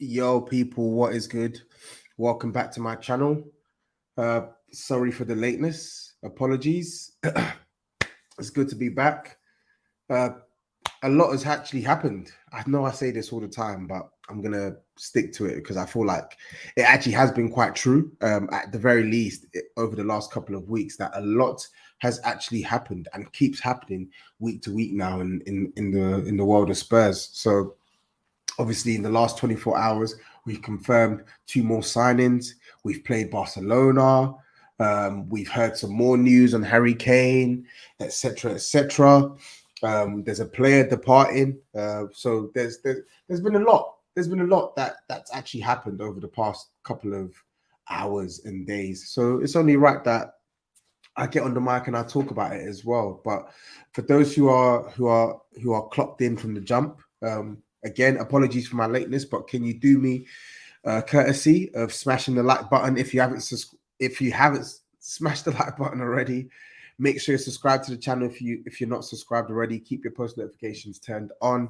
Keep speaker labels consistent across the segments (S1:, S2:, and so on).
S1: Yo, people, what is good? Welcome back to my channel. Sorry for the lateness. Apologies. It's good to be back. Uh, a lot has actually happened. I know I say this all the time, but I'm gonna stick to it because I feel like it actually has been quite true. At the very least, over the last couple of weeks, that a lot has actually happened and keeps happening week to week now in the world of Spurs. So obviously, in the last 24 hours, we've confirmed two more signings. We've played Barcelona. We've heard some more news on Harry Kane, etc., etc. There's a player departing. So there's been a lot. There's been a lot that's actually happened over the past couple of hours and days. So it's only right that I get on the mic and I talk about it as well. But for those who are clocked in from the jump, again, apologies for my lateness, but can you do me courtesy of smashing the like button if you haven't smashed the like button already? Make sure you subscribe to the channel if you're not subscribed already. Keep your post notifications turned on.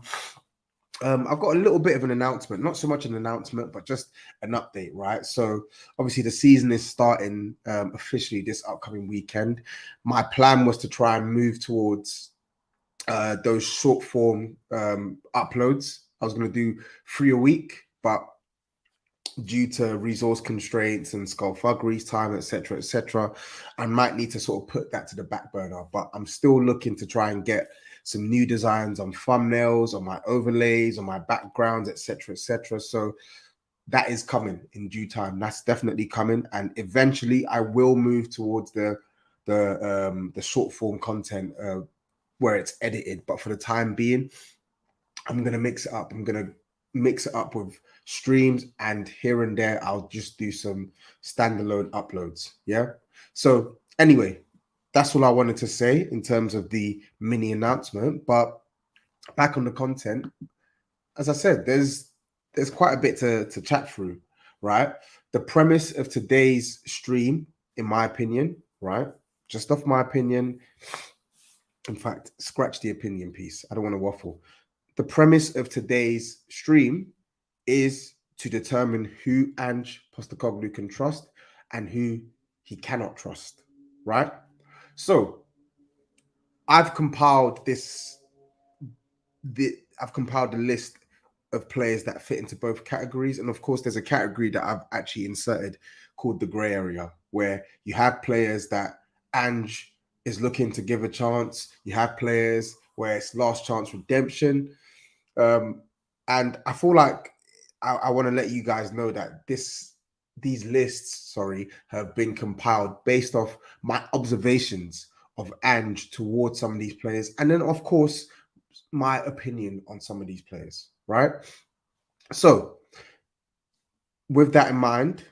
S1: I've got a little bit of an announcement, not so much an announcement, but just an update, right? So obviously the season is starting officially this upcoming weekend. My plan was to try and move towards those short form uploads. I was going to do 3 a week, but due to resource constraints and skullduggery's time, etc., I might need to sort of put that to the back burner. But I'm still looking to try and get some new designs on thumbnails, on my overlays, on my backgrounds, etc. So that is coming in due time. That's definitely coming, and eventually I will move towards the short form content where it's edited. But for the time being, I'm gonna mix it up. I'm gonna mix it up with streams, and here and there I'll just do some standalone uploads. Yeah. So anyway, that's all I wanted to say in terms of the mini announcement. But back on the content, as I said, there's quite a bit to chat through, right? The premise of today's stream, in my opinion, right? Just off my opinion, in fact, scratch the opinion piece. I don't want to waffle. The premise of today's stream is to determine who Ange Postecoglou can trust and who he cannot trust, right? So I've compiled I've compiled a list of players that fit into both categories, and of course, there's a category that I've actually inserted called the grey area, where you have players that Ange is looking to give a chance. You have players where it's last chance redemption. And I feel like I want to let you guys know that these lists, have been compiled based off my observations of Ange towards some of these players, and then of course my opinion on some of these players, right? So with that in mind,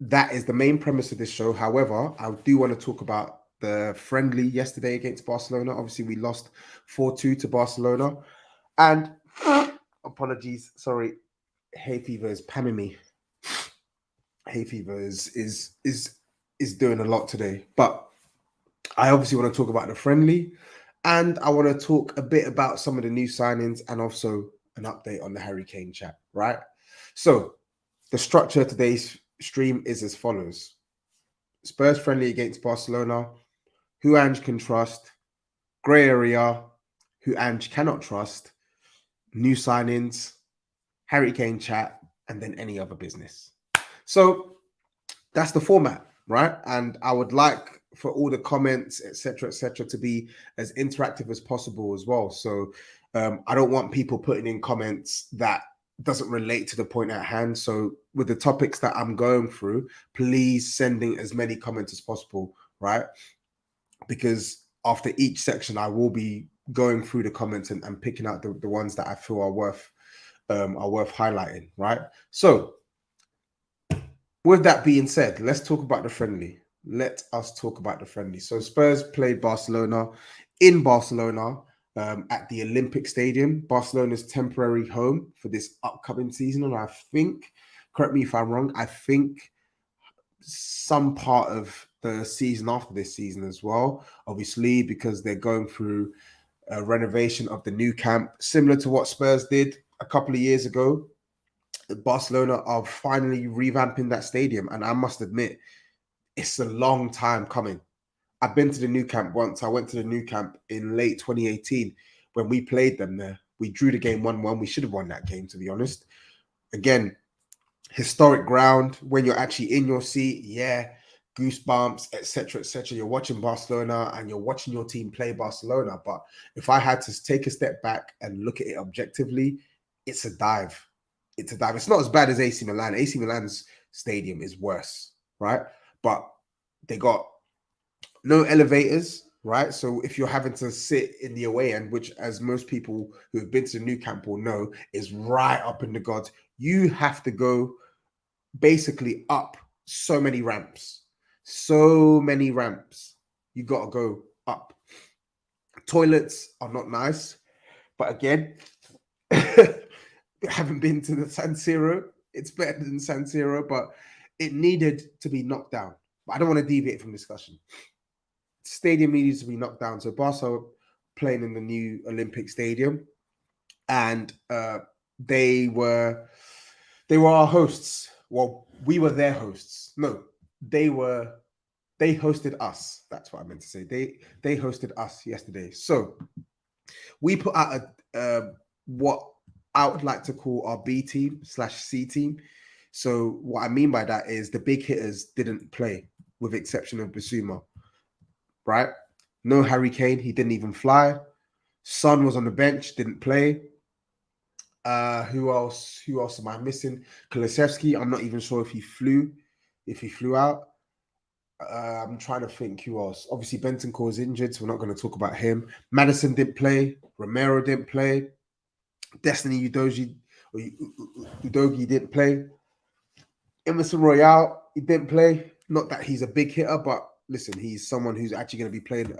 S1: that is the main premise of this show. However, I do want to talk about the friendly yesterday against Barcelona. Obviously, we lost 4-2 to Barcelona. And apologies, sorry, hay fever is pamming me. Hay fever is doing a lot today. But I obviously want to talk about the friendly, and I want to talk a bit about some of the new signings and also an update on the Harry Kane chat, right? So the structure of today's stream is as follows: Spurs friendly against Barcelona, who Ange can trust; grey area, who Ange cannot trust; new signings, Harry Kane chat, and then any other business. So that's the format, right? And I would like for all the comments, etc., to be as interactive as possible as well. So I don't want people putting in comments that doesn't relate to the point at hand. So with the topics that I'm going through, please send in as many comments as possible, right? Because after each section, I will be going through the comments and picking out the ones that I feel are worth highlighting, right? So with that being said, let's talk about the friendly. Let us talk about the friendly. So Spurs played Barcelona in Barcelona at the Olympic Stadium, Barcelona's temporary home for this upcoming season. And I think, correct me if I'm wrong, I think some part of the season after this season as well, obviously, because they're going through a renovation of the new camp, similar to what Spurs did a couple of years ago. Barcelona are finally revamping that stadium, and I must admit, it's a long time coming. I've been to the new camp once. I went to the new camp in late 2018 when we played them there. We drew the game 1-1. We should have won that game, to be honest. Again, historic ground. When you're actually in your seat, yeah, goosebumps, etc., etc. You're watching Barcelona and you're watching your team play Barcelona. But if I had to take a step back and look at it objectively, it's a dive. It's a dive. It's not as bad as AC Milan. AC Milan's stadium is worse, right? But they got no elevators, right? So if you're having to sit in the away end, which as most people who have been to the new camp will know, is right up in the gods, you have to go basically up so many ramps. So many ramps. You got to go up. Toilets are not nice. But again, haven't been to the San Siro. It's better than San Siro, but it needed to be knocked down. But I don't want to deviate from discussion. Stadium needed to be knocked down. So Barca playing in the new Olympic Stadium, and they were our hosts. Well, we were their hosts. No, they hosted us. That's what I meant to say. They hosted us yesterday. So we put out a what I would like to call our B team / C team. So what I mean by that is the big hitters didn't play, with exception of Bissouma. Right? No Harry Kane, he didn't even fly. Son was on the bench, didn't play. Who else? Who else am I missing? Kulusevski, I'm not even sure if he flew out. I'm trying to think who else. Obviously, Bentancur is injured, so we're not going to talk about him. Madison didn't play. Romero didn't play. Destiny Udogie didn't play. Emerson Royale, he didn't play. Not that he's a big hitter, but listen, he's someone who's actually going to be playing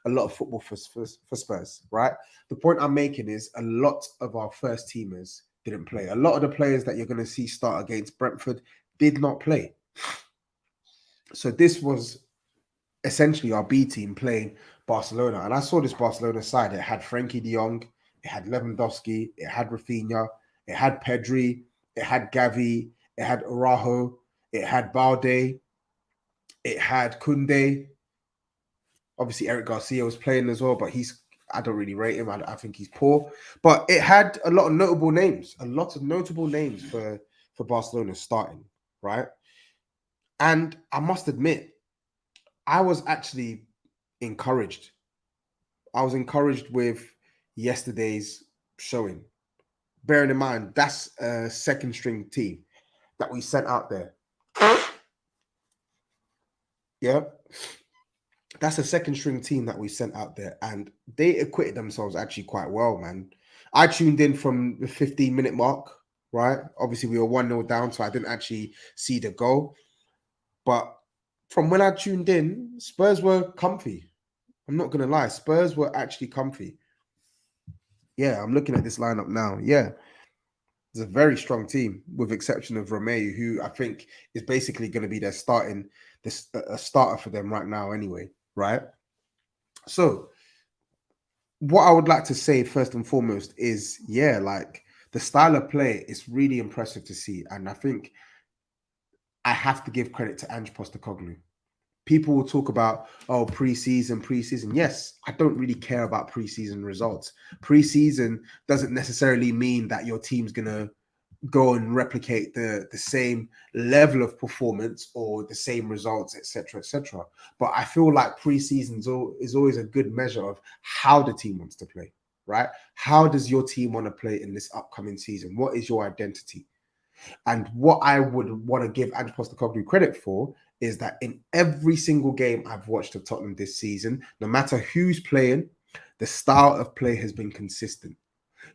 S1: a lot of football for Spurs, right? The point I'm making is a lot of our first teamers didn't play. A lot of the players that you're going to see start against Brentford did not play. So this was essentially our B team playing Barcelona. And I saw this Barcelona side. It had Frankie de Jong, it had Lewandowski, it had Rafinha, it had Pedri, it had Gavi, it had Araujo, it had Balde, it had Koundé. Obviously, Eric Garcia was playing as well, but I don't really rate him. I think he's poor. But it had a lot of notable names for Barcelona starting, right? And I must admit, I was actually encouraged. I was encouraged with yesterday's showing. Bearing in mind, that's a second string team that we sent out there. Yeah. That's a second string team that we sent out there, and they acquitted themselves actually quite well, man. I tuned in from the 15-minute mark, right? Obviously, we were 1-0 down, so I didn't actually see the goal. But from when I tuned in, Spurs were comfy. I'm not going to lie. Spurs were actually comfy. Yeah, I'm looking at this lineup now. Yeah. It's a very strong team, with exception of Romeo, who I think is basically going to be their a starter for them right now anyway, right? So what I would like to say first and foremost is, yeah, like the style of play is really impressive to see. And I think I have to give credit to Ange Postecoglou. People will talk about, oh, preseason. Yes, I don't really care about preseason results. Preseason doesn't necessarily mean that your team's going to go and replicate the same level of performance or the same results, etc., etc. But I feel like preseason is always a good measure of how the team wants to play, right? How does your team want to play in this upcoming season? What is your identity? And what I would want to give Ange Postecoglou credit for is that in every single game I've watched of Tottenham this season, no matter who's playing, the style of play has been consistent.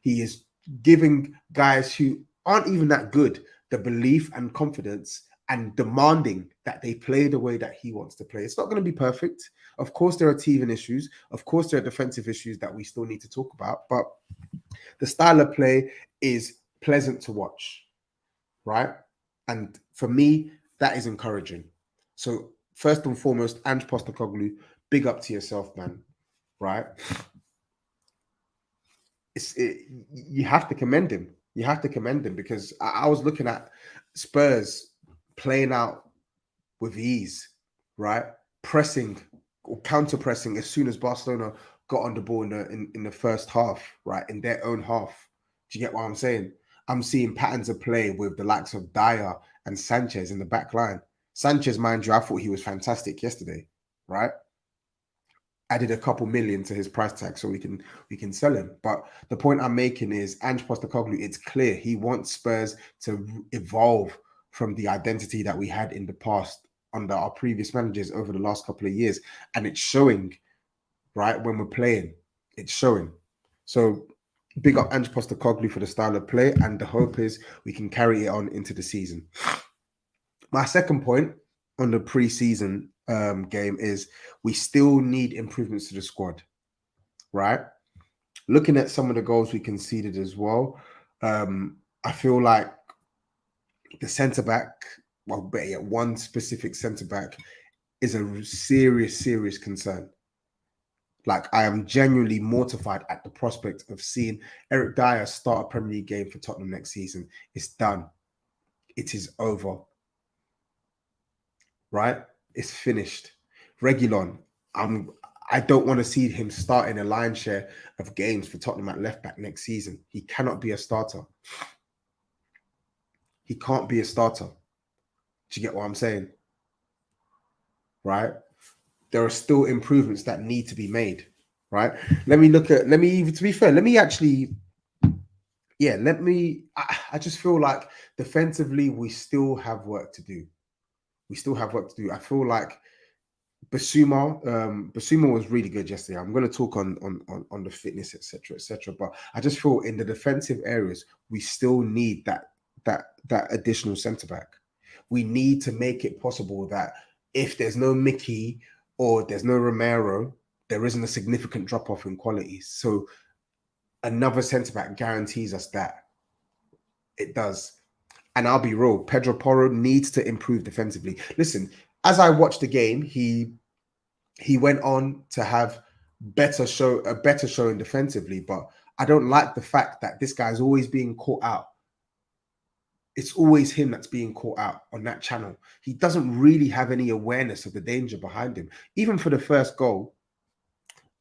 S1: He is giving guys who aren't even that good the belief and confidence and demanding that they play the way that he wants to play. It's not going to be perfect. Of course, there are teething issues. Of course, there are defensive issues that we still need to talk about. But the style of play is pleasant to watch, right? And for me, that is encouraging. So first and foremost, Ange Postecoglou, big up to yourself, man, right? You have to commend him. You have to commend him because I was looking at Spurs playing out with ease, right? Pressing or counter pressing as soon as Barcelona got on the ball in the first half, right? In their own half. Do you get what I'm saying? I'm seeing patterns of play with the likes of Dyer and Sanchez in the back line. Sanchez, mind you, I thought he was fantastic yesterday, right? Added a couple million to his price tag so we can sell him. But the point I'm making is Ange Postecoglou, it's clear he wants Spurs to evolve from the identity that we had in the past under our previous managers over the last couple of years. And it's showing, right, when we're playing. It's showing. So big up Ange Postecoglou for the style of play, and the hope is we can carry it on into the season. My second point on the pre-season game is we still need improvements to the squad, right? Looking at some of the goals we conceded as well, I feel like the centre-back, well, better yet, one specific centre-back is a serious concern. Like, I am genuinely mortified at the prospect of seeing Eric Dyer start a Premier League game for Tottenham next season. It's done. It is over. Right? It's finished. Reguilon, I don't want to see him starting a lion's share of games for Tottenham at left back next season. He cannot be a starter. He can't be a starter. Do you get what I'm saying? Right? There are still improvements that need to be made. Right? To be fair, I just feel like defensively, we still have work to do. I feel like Basuma was really good yesterday. I'm going to talk on the fitness, etc. But I just feel in the defensive areas, we still need that additional centre back. We need to make it possible that if there's no Mickey or there's no Romero, there isn't a significant drop off in quality. So another centre back guarantees us that. It does. And I'll be real, Pedro Porro needs to improve defensively. Listen, as I watched the game, he went on to have a better showing defensively, but I don't like the fact that this guy's always being caught out. It's always him that's being caught out on that channel. He doesn't really have any awareness of the danger behind him. Even for the first goal,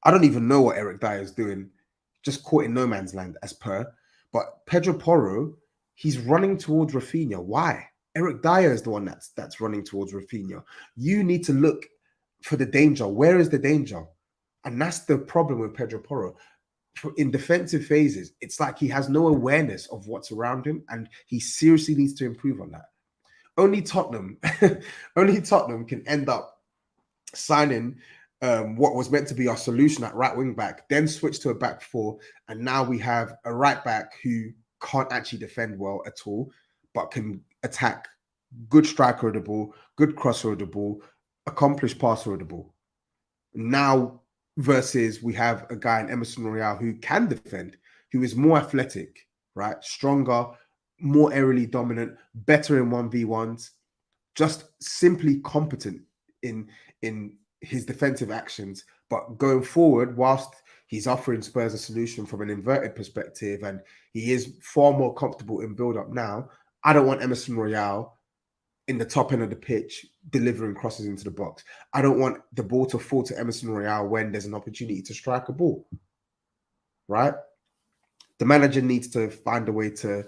S1: I don't even know what Eric Dyer is doing. Just caught in no man's land as per. But Pedro Porro, he's running towards Rafinha. Why? Eric Dyer is the one that's running towards Rafinha. You need to look for the danger. Where is the danger? And that's the problem with Pedro Porro. In defensive phases, it's like he has no awareness of what's around him, and he seriously needs to improve on that. Only Tottenham can end up signing what was meant to be our solution at right wing back, then switch to a back four, and now we have a right back who can't actually defend well at all, but can attack, good striker of the ball, good crosser of the ball, accomplished passer of the ball. Now versus we have a guy in Emerson Royale who can defend, who is more athletic, right? Stronger, more aerially dominant, better in 1v1s, just simply competent in his defensive actions. But going forward, whilst he's offering Spurs a solution from an inverted perspective and he is far more comfortable in build-up now, I don't want Emerson Royale in the top end of the pitch delivering crosses into the box. I don't want the ball to fall to Emerson Royale when there's an opportunity to strike a ball, right? The manager needs to find a way to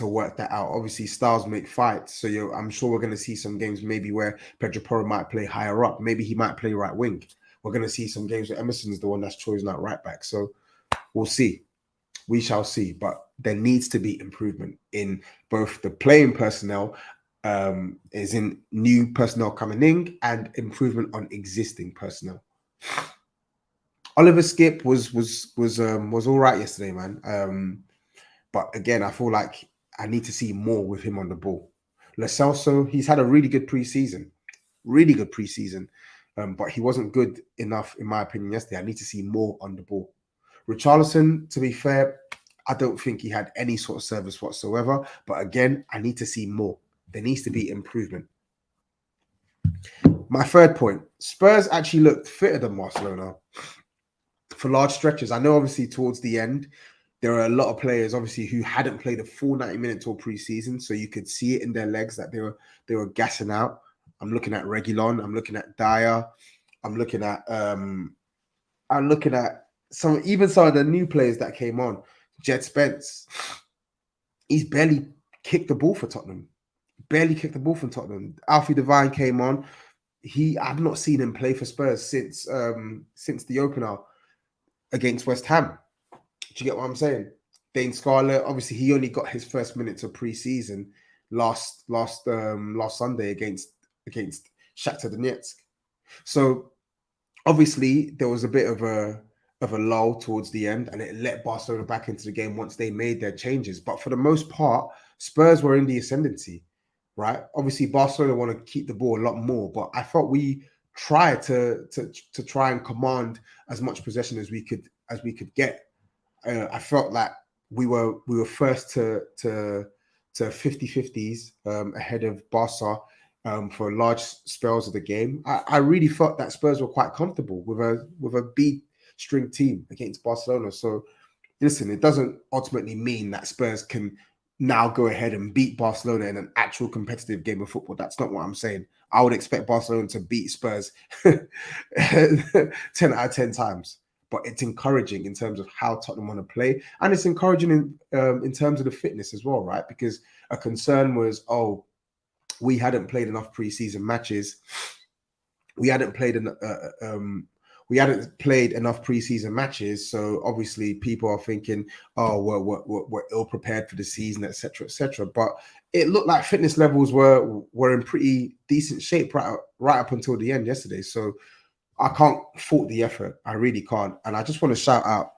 S1: work that out. Obviously, styles make fights, so I'm sure we're going to see some games maybe where Pedro Porro might play higher up. Maybe he might play right wing. We're going to see some games where Emerson's the one that's chosen out right back. So we'll see. We shall see. But there needs to be improvement in both the playing personnel, is in new personnel coming in, and improvement on existing personnel. Oliver Skip was all right yesterday, man. But again, I feel like I need to see more with him on the ball. Lo Celso, he's had a really good preseason, but he wasn't good enough, in my opinion, yesterday. I need to see more on the ball. Richarlison, to be fair, I don't think he had any sort of service whatsoever. But again, I need to see more. There needs to be improvement. My third point, Spurs actually looked fitter than Barcelona for large stretches. I know obviously towards the end, there are a lot of players, obviously, who hadn't played a full 90 minutes or pre-season, so you could see it in their legs that they were gassing out. I'm looking at Reguilon, I'm looking at Dyer, I'm looking at some of the new players that came on. Jed Spence, he's barely kicked the ball for Tottenham. Barely kicked the ball for Tottenham. Alfie Devine came on. I've not seen him play for Spurs since the opener against West Ham. Do you get what I'm saying? Dane Scarlett, obviously, he only got his first minutes of pre-season last Sunday against Shakhtar Donetsk. So obviously there was a bit of a lull towards the end, and it let Barcelona back into the game once they made their changes. But for the most part, Spurs were in the ascendancy, right? Obviously, Barcelona want to keep the ball a lot more, but I thought we tried to try and command as much possession as we could get. I felt like we were first to 50-50s ahead of Barca for large spells of the game. I really felt that Spurs were quite comfortable with a B string team against Barcelona. So listen, it doesn't ultimately mean that Spurs can now go ahead and beat Barcelona in an actual competitive game of football. That's not what I'm saying. I would expect Barcelona to beat Spurs 10 out of 10 times. But it's encouraging in terms of how Tottenham want to play. And it's encouraging in terms of the fitness as well, right? Because a concern was, we hadn't played enough pre-season matches. We hadn't played enough pre-season matches. So obviously people are thinking, we're ill prepared for the season, etc., etc. But it looked like fitness levels were in pretty decent shape right up until the end yesterday. So I can't fault the effort. I really can't. And I just want to shout out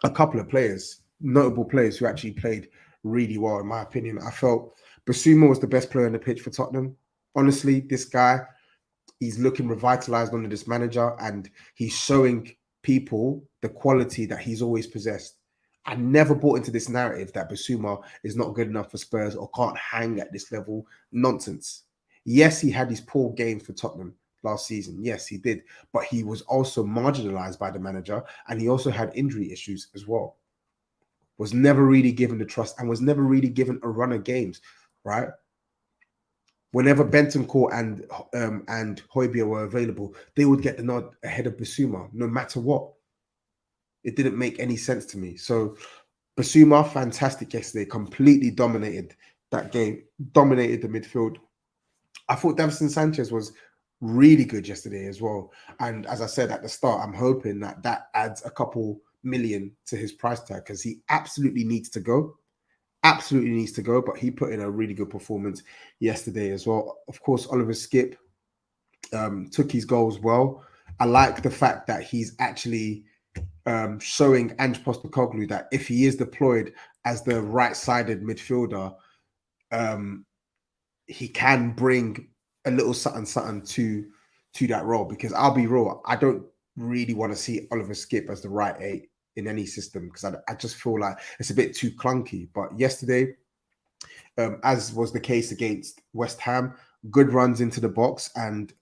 S1: a couple of players, notable players who actually played really well, in my opinion. I felt Basuma was the best player on the pitch for Tottenham. Honestly, this guy, he's looking revitalized under this manager, and he's showing people the quality that he's always possessed. I never bought into this narrative that Basuma is not good enough for Spurs or can't hang at this level. Nonsense. Yes, he had these poor games for Tottenham last season. Yes, he did. But he was also marginalized by the manager, and he also had injury issues as well. Was never really given the trust and was never really given a run of games, right? Whenever Bentancur and Højbjerg were available, they would get the nod ahead of Basuma, no matter what. It didn't make any sense to me. So Basuma, fantastic yesterday, completely dominated that game, dominated the midfield. I thought Davinson Sanchez was really good yesterday as well. And as I said at the start, I'm hoping that adds a couple million to his price tag, because he absolutely needs to go. Absolutely needs to go, but he put in a really good performance yesterday as well. Of course, Oliver Skipp took his goals well. I like the fact that he's actually showing Ange Postecoglou that if he is deployed as the right-sided midfielder, he can bring a little something to that role. Because I'll be real, I don't really want to see Oliver Skipp as the right 8 in any system, because I just feel like it's a bit too clunky. But yesterday, as was the case against West Ham, good runs into the box, and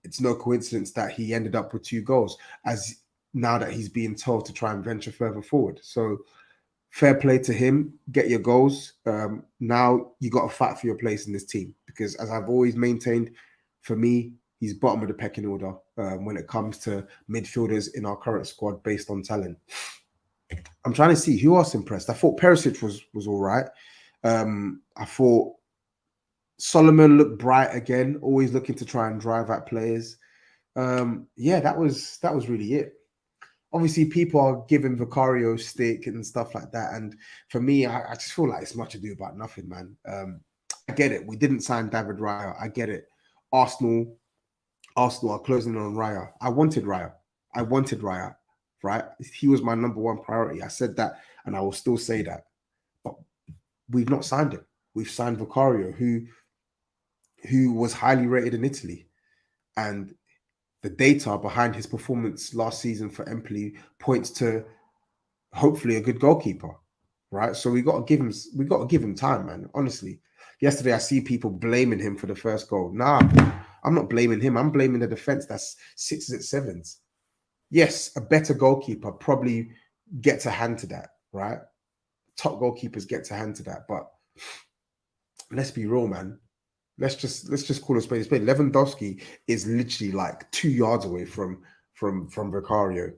S1: it's no coincidence that he ended up with 2 goals, as now that he's being told to try and venture further forward. So fair play to him. Get your goals. Now you got to fight for your place in this team, because as I've always maintained, for me, he's bottom of the pecking order when it comes to midfielders in our current squad based on talent. I'm trying to see who else impressed. I thought Perisic was all right. I thought Solomon looked bright again, always looking to try and drive at players. Yeah, that was really it. Obviously, people are giving Vicario stick and stuff like that. And for me, I just feel like it's much ado about nothing, man. I get it. We didn't sign David Raya. I get it. Arsenal are closing on Raya. I wanted Raya, right? He was my number 1 priority. I said that, and I will still say that. But we've not signed him. We've signed Vicario, who was highly rated in Italy. And the data behind his performance last season for Empoli points to hopefully a good goalkeeper, right? So we got to give him time, man. Honestly, yesterday I see people blaming him for the first goal. Nah, I'm not blaming him. I'm blaming the defense that's 6s at 7s. Yes, a better goalkeeper probably gets a hand to that. right? Top goalkeepers get to hand to that. But let's be real, man. Let's just call a spade a spade. Lewandowski is literally like 2 yards away from Vicario,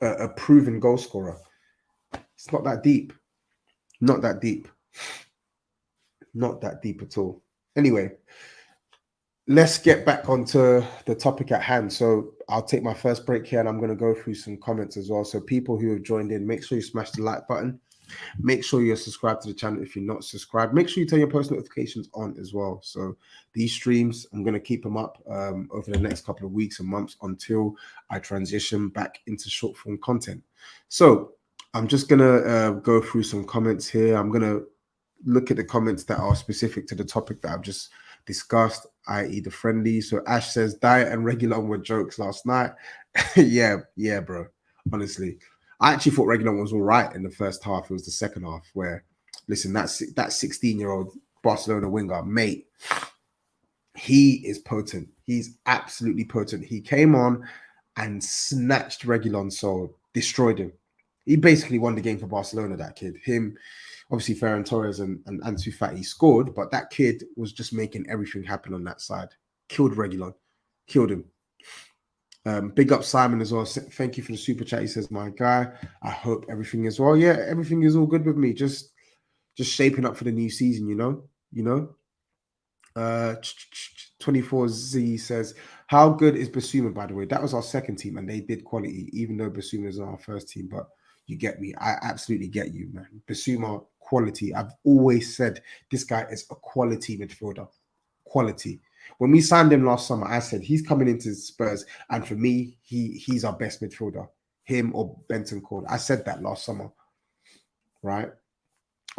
S1: a proven goal scorer. It's not that deep. Not that deep. Not that deep at all. Anyway, let's get back onto the topic at hand. So I'll take my first break here and I'm going to go through some comments as well. So people who have joined in, make sure you smash the like button. Make sure you're subscribed to the channel if you're not subscribed. Make sure you turn your post notifications on as well. So these streams, I'm going to keep them up over the next couple of weeks and months until I transition back into short form content. So I'm just going to go through some comments here. I'm going to look at the comments that are specific to the topic that I've just discussed, i.e. the friendly. So Ash says, Diet and Regulon were jokes last night. yeah, bro. Honestly. I actually thought Regulon was all right in the first half. It was the second half where, listen, that 16-year-old Barcelona winger, mate, he is potent. He's absolutely potent. He came on and snatched Regulon's soul, destroyed him. He basically won the game for Barcelona, that kid. Him, obviously Ferran Torres and Ansu Fati scored, but that kid was just making everything happen on that side. Killed Regulon. Killed him. Big up Simon as well. Thank you for the super chat. He says, my guy, I hope everything is well. Yeah, everything is all good with me. Just shaping up for the new season, you know. 24Z says, how good is Basuma, by the way? That was our second team and they did quality, even though Basuma is on our first team. But you get me. I absolutely get you, man. Basuma, quality. I've always said this guy is a quality midfielder. Quality. When we signed him last summer, I said he's coming into Spurs, and for me, he's our best midfielder, him or Bentancur. I said that last summer, right?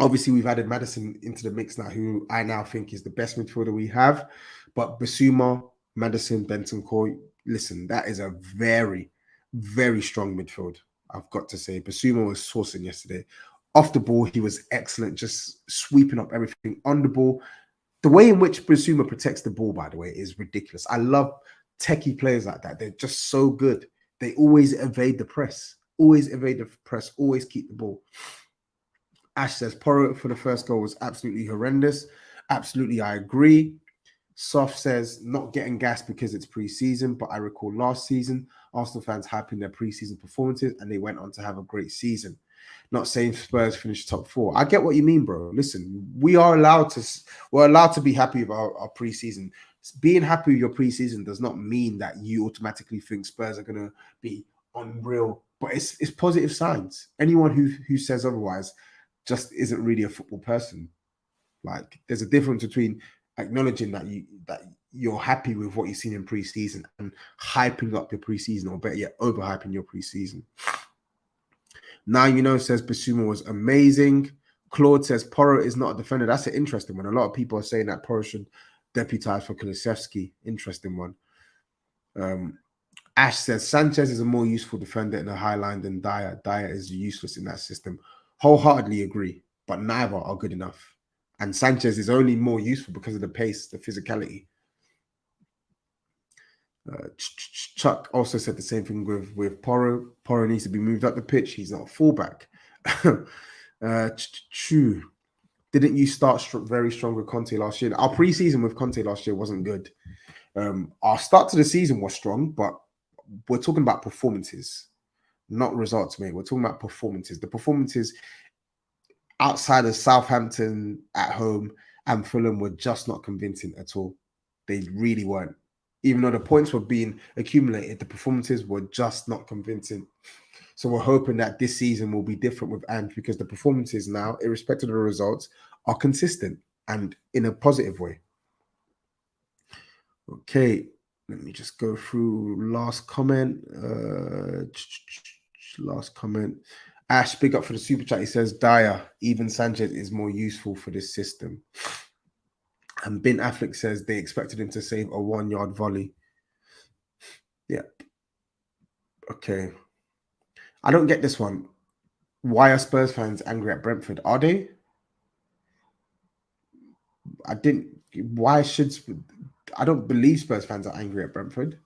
S1: Obviously, we've added Maddison into the mix now, who I now think is the best midfielder we have. But Basuma, Maddison, Bentancur, listen, that is a very, very strong midfield. I've got to say, Basuma was sourcing yesterday. Off the ball, he was excellent, just sweeping up everything on the ball. The way in which Basuma protects the ball, by the way, is ridiculous. I love techie players like that. They're just so good. They always evade the press. Always evade the press. Always keep the ball. Ash says, Porro for the first goal was absolutely horrendous. Absolutely, I agree. Soft says, not getting gas because it's pre-season, but I recall last season, Arsenal fans hyping their pre-season performances and they went on to have a great season. Not saying Spurs finished top 4. I get what you mean, bro. Listen, we're allowed to be happy about our preseason. Being happy with your preseason does not mean that you automatically think Spurs are gonna be unreal, but it's positive signs. Anyone who says otherwise just isn't really a football person. Like, there's a difference between acknowledging that you're happy with what you've seen in preseason and hyping up your preseason, or better yet, overhyping your preseason. Now you know says Basuma was amazing. Claude says Porro is not a defender. That's an interesting one. A lot of people are saying that Porro should deputize for Kulusevski. Interesting one. Ash says Sanchez is a more useful defender in a high line than Dyer. Dyer is useless in that system. Wholeheartedly agree, but neither are good enough. And Sanchez is only more useful because of the pace, the physicality. Chuck also said the same thing with Porro. Porro needs to be moved up the pitch. He's not a fullback. True. Didn't you start very strong with Conte last year? Our preseason with Conte last year wasn't good. Our start to the season was strong, but we're talking about performances, not results, mate. We're talking about performances. The performances outside of Southampton at home and Fulham were just not convincing at all. They really weren't. Even though the points were being accumulated, the performances were just not convincing. So we're hoping that this season will be different with Ange, because the performances now, irrespective of the results, are consistent and in a positive way. Okay, let me just go through last comment. Last comment. Ash, big up for the super chat. He says, Dyer, even Sanchez is more useful for this system. And Ben Affleck says they expected him to save a 1-yard volley. Yeah. Okay. I don't get this one. Why are Spurs fans angry at Brentford? Are they? I don't believe Spurs fans are angry at Brentford.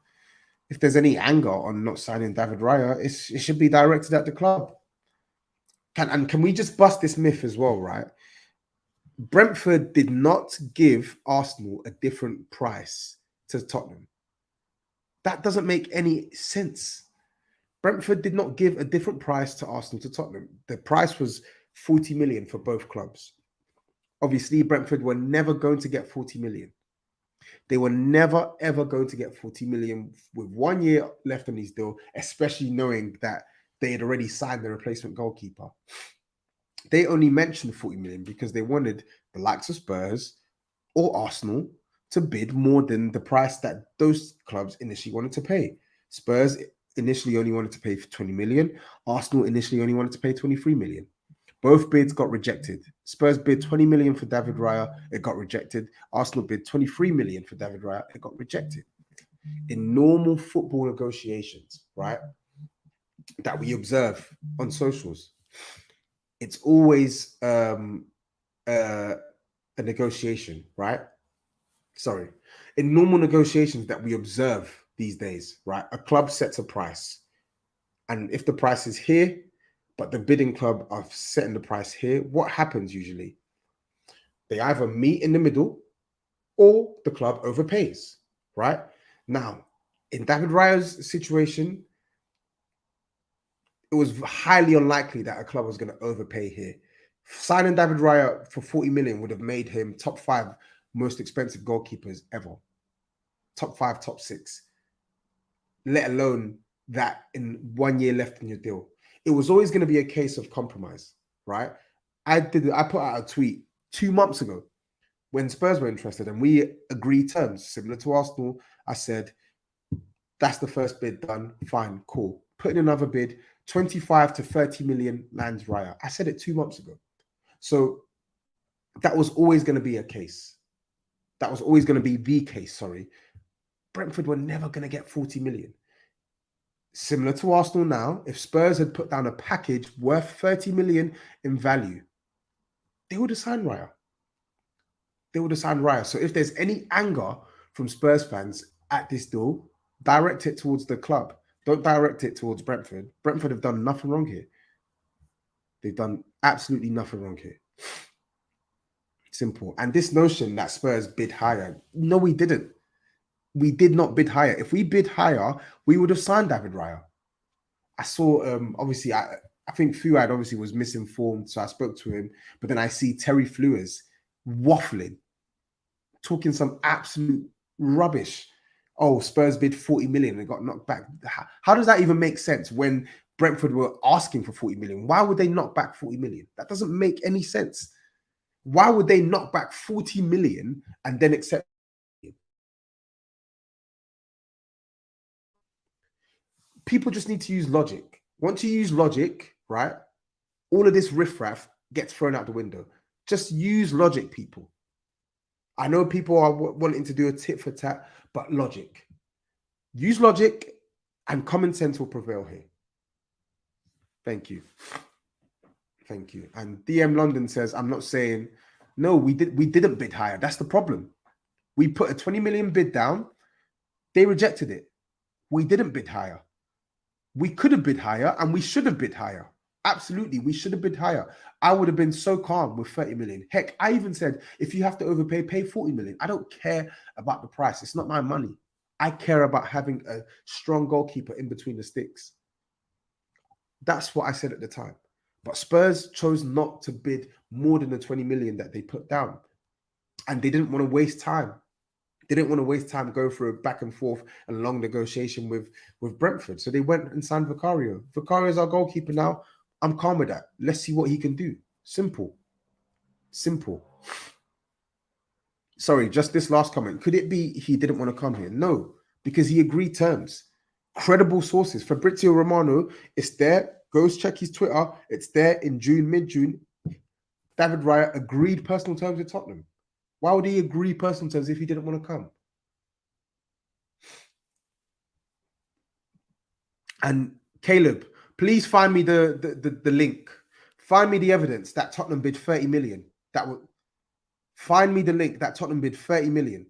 S1: If there's any anger on not signing David Raya, it should be directed at the club. Can we just bust this myth as well, right? Brentford did not give Arsenal a different price to Tottenham. That doesn't make any sense. Brentford did not give a different price to Arsenal to Tottenham. The price was 40 million for both clubs. Obviously, Brentford were never going to get 40 million. They were never, ever going to get 40 million with 1 year left on his deal, especially knowing that they had already signed the replacement goalkeeper. They only mentioned 40 million because they wanted the likes of Spurs or Arsenal to bid more than the price that those clubs initially wanted to pay. Spurs initially only wanted to pay for 20 million. Arsenal initially only wanted to pay 23 million. Both bids got rejected. Spurs bid 20 million for David Raya, it got rejected. Arsenal bid 23 million for David Raya, it got rejected. In normal football negotiations, right, that we observe on socials, it's always a negotiation, right? Sorry. In normal negotiations that we observe these days, right, a club sets a price. And if the price is here, but the bidding club are setting the price here, what happens usually? They either meet in the middle or the club overpays, right? Now, in David Raya's situation, it was highly unlikely that a club was going to overpay here. Signing David Raya for 40 million would have made him top 5 most expensive goalkeepers ever. Top 5, top 6. Let alone that in 1 year left in your deal. It was always going to be a case of compromise, right? I put out a tweet 2 months ago when Spurs were interested and we agreed terms similar to Arsenal. I said, that's the first bid done. Fine, cool. Put in another bid, 25 to 30 million lands Raya. I said it 2 months ago. So that was always going to be a case. That was always going to be the case, sorry. Brentford were never going to get 40 million. Similar to Arsenal now, if Spurs had put down a package worth 30 million in value, they would have signed Raya. They would have signed Raya. So if there's any anger from Spurs fans at this deal, direct it towards the club. Don't direct it towards Brentford. Brentford have done nothing wrong here. They've done absolutely nothing wrong here. Simple. And this notion that Spurs bid higher, no, we didn't. We did not bid higher. If we bid higher, we would have signed David Raya. I saw, obviously, I think Fuad obviously was misinformed, so I spoke to him. But then I see Terry Flewers waffling, talking some absolute rubbish. Oh, Spurs bid 40 million and got knocked back. How does that even make sense when Brentford were asking for 40 million? Why would they knock back 40 million? That doesn't make any sense. Why would they knock back 40 million and then accept? People just need to use logic. Once you use logic, right, all of this riffraff gets thrown out the window. Just use logic, people. I know people are wanting to do a tit for tat, but logic. Use logic and common sense will prevail here. Thank you. Thank you. And DM London says, I'm not saying, no, we didn't bid higher. That's the problem. We put a 20 million bid down. They rejected it. We didn't bid higher. We could have bid higher and we should have bid higher. Absolutely, we should have bid higher. I would have been so calm with 30 million. Heck, I even said, if you have to overpay, pay 40 million. I don't care about the price. It's not my money. I care about having a strong goalkeeper in between the sticks. That's what I said at the time. But Spurs chose not to bid more than the 20 million that they put down. And they didn't want to waste time. They didn't want to waste time going through a back and forth and long negotiation with Brentford. So they went and signed Vicario. Vicario is our goalkeeper now. I'm calm with that. Let's see what he can do. Simple. Simple. Sorry, just this last comment. Could it be he didn't want to come here? No, because he agreed terms. Credible sources. Fabrizio Romano, it's there. Go check his Twitter. It's there in June, mid-June. David Raya agreed personal terms with Tottenham. Why would he agree personal terms if he didn't want to come? And Caleb, please find me the link. Find me the evidence that Tottenham bid 30 million. Find me the link that Tottenham bid 30 million.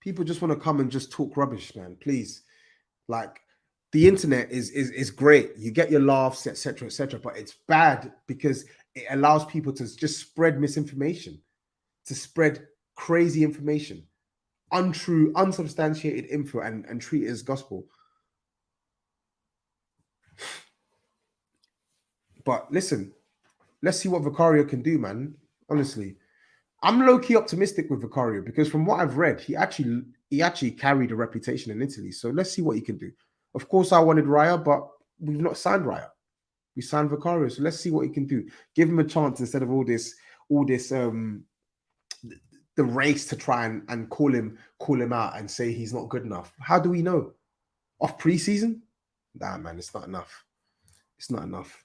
S1: People just want to come and just talk rubbish, man. Please. Like, the internet is great. You get your laughs, etc., but it's bad because it allows people to just spread misinformation, to spread crazy information, untrue, unsubstantiated info, and treat it as gospel. But listen, let's see what Vicario can do, man. Honestly, I'm low-key optimistic with Vicario because from what I've read, he actually carried a reputation in Italy. So let's see what he can do. Of course, I wanted Raya, but we've not signed Raya. We signed Vicario, so let's see what he can do. Give him a chance instead of all this the race to try and call him out and say he's not good enough. How do we know? Off preseason? Nah, man, it's not enough. It's not enough.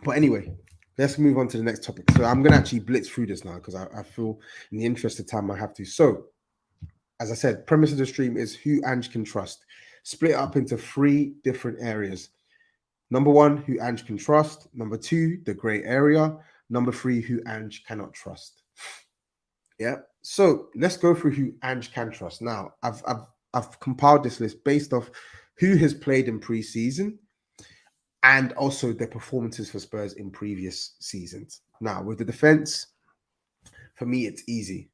S1: But anyway, let's move on to the next topic. So I'm going to actually blitz through this now because I feel in the interest of time I have to. So, as I said, premise of the stream is who Ange can trust. Split up into 3 different areas. Number 1, who Ange can trust. Number 2, the grey area. Number 3, who Ange cannot trust. Yeah. So let's go through who Ange can trust. Now, I've compiled this list based off who has played in pre-season and also their performances for Spurs in previous seasons. Now, with the defense, for me, it's easy.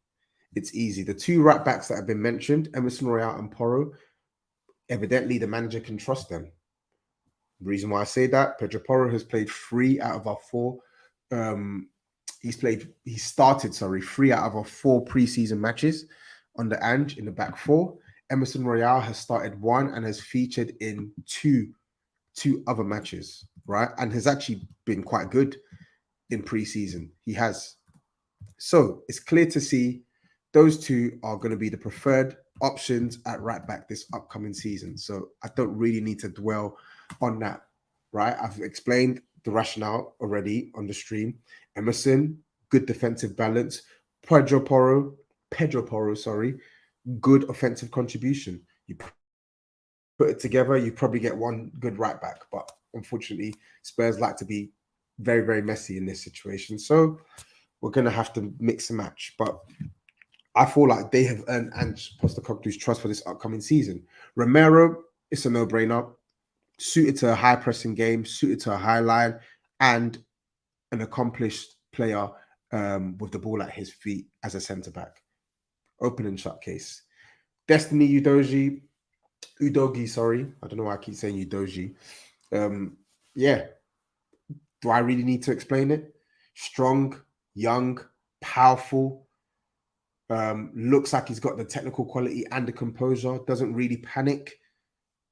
S1: It's easy. The 2 right backs that have been mentioned, Emerson Royal and Porro, evidently the manager can trust them. The reason why I say that, Pedro Porro has played 3 out of our 4. He started 3 out of our 4 preseason matches under Ange in the back 4. Emerson Royal has started 1 and has featured in two other matches, right? And has actually been quite good in preseason. He has. So it's clear to see those 2 are going to be the preferred options at right back this upcoming season. So I don't really need to dwell on that, right? I've explained the rationale already on the stream. Emerson, good defensive balance. Pedro Porro, good offensive contribution. You put it together, you probably get 1 good right back. But unfortunately, Spurs like to be very, very messy in this situation. So we're going to have to mix and match. But I feel like they have earned Ange Postecoglou's trust for this upcoming season. Romero, it's a no-brainer. Suited to a high-pressing game, suited to a high line, and an accomplished player with the ball at his feet as a centre-back. Open and shut case. Destiny Udogie, I don't know why I keep saying Udogie. Yeah. Do I really need to explain it? Strong, young, powerful. Looks like he's got the technical quality and the composure. Doesn't really panic,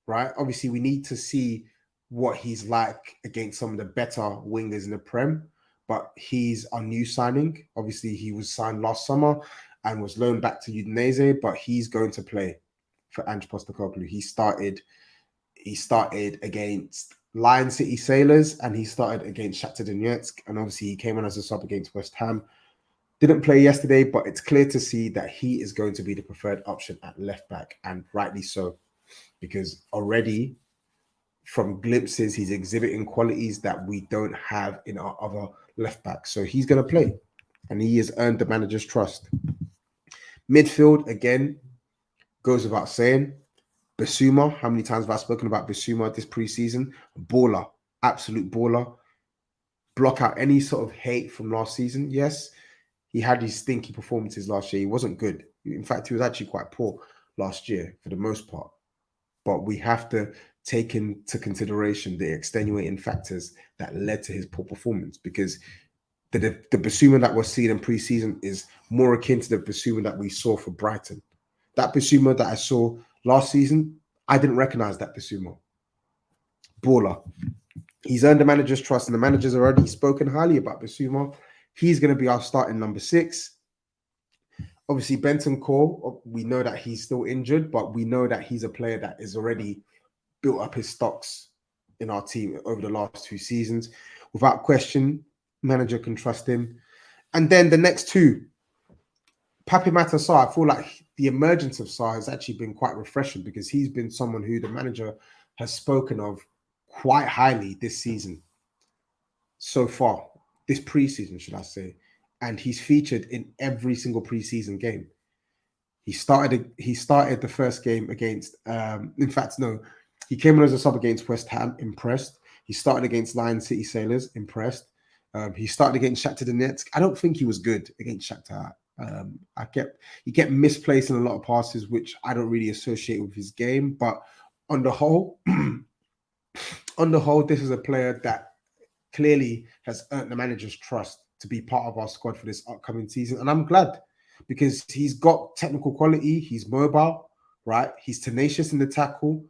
S1: right? Obviously, we need to see what he's like against some of the better wingers in the Prem. But he's a new signing. Obviously, he was signed last summer and was loaned back to Udinese, but he's going to play for Ange Postecoglou. He started against Lion City Sailors and he started against Shakhtar Donetsk. And obviously, he came on as a sub against West Ham. Didn't play yesterday, but it's clear to see that he is going to be the preferred option at left back, and rightly so, because already from glimpses, he's exhibiting qualities that we don't have in our other left back. So he's going to play, and he has earned the manager's trust. Midfield, again, goes without saying. Bissouma, how many times have I spoken about Bissouma this preseason? Baller, absolute baller. Block out any sort of hate from last season. Yes, he had his stinky performances last year. He wasn't good. In fact, he was actually quite poor last year for the most part. But we have to take into consideration the extenuating factors that led to his poor performance, because the Bissouma that we're seeing in preseason is more akin to the Bissouma that we saw for Brighton. That Bissouma that I saw last season, I didn't recognize that Bissouma. Baller. He's earned the manager's trust, and the manager's already spoken highly about Bissouma. He's going to be our starting number 6. Obviously, Bentancur, we know that he's still injured, but we know that he's a player that has already built up his stocks in our team over the last 2 seasons. Without question, manager can trust him. And then the next 2, Pape Matar Sarr, I feel like the emergence of Sarr has actually been quite refreshing, because he's been someone who the manager has spoken of quite highly this season. So far, this preseason, should I say. And he's featured in every single preseason game. He started the first game against, He came on as a sub against West Ham, impressed. He started against Lion City Sailors, impressed. He started against Shakhtar Donetsk. I don't think he was good against Shakhtar. He kept misplacing a lot of passes, which I don't really associate with his game. But on the whole, this is a player that clearly has earned the manager's trust to be part of our squad for this upcoming season. And I'm glad because he's got technical quality. He's mobile, right? He's tenacious in the tackle.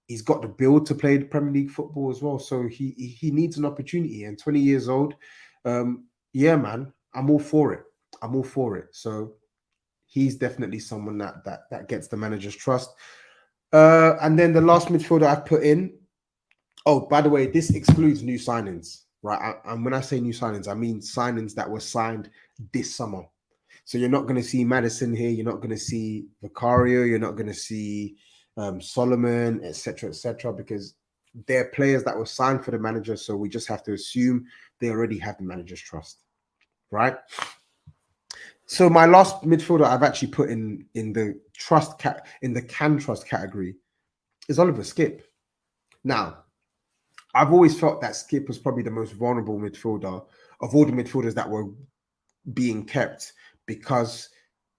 S1: He's got the build to play the Premier League football as well. So he needs an opportunity. And 20 years old, yeah, man, I'm all for it. I'm all for it. So he's definitely someone that gets the manager's trust. And then the last midfielder I put in. Oh, by the way, this excludes new signings, right? And when I say new signings, I mean signings that were signed this summer. So you're not going to see Madison here. You're not going to see Vicario. You're not going to see Solomon, etc., because they're players that were signed for the manager. So we just have to assume they already have the manager's trust, right? So my last midfielder I've actually put in the can trust category is Oliver Skipp. Now, I've always felt that Skipp was probably the most vulnerable midfielder of all the midfielders that were being kept, because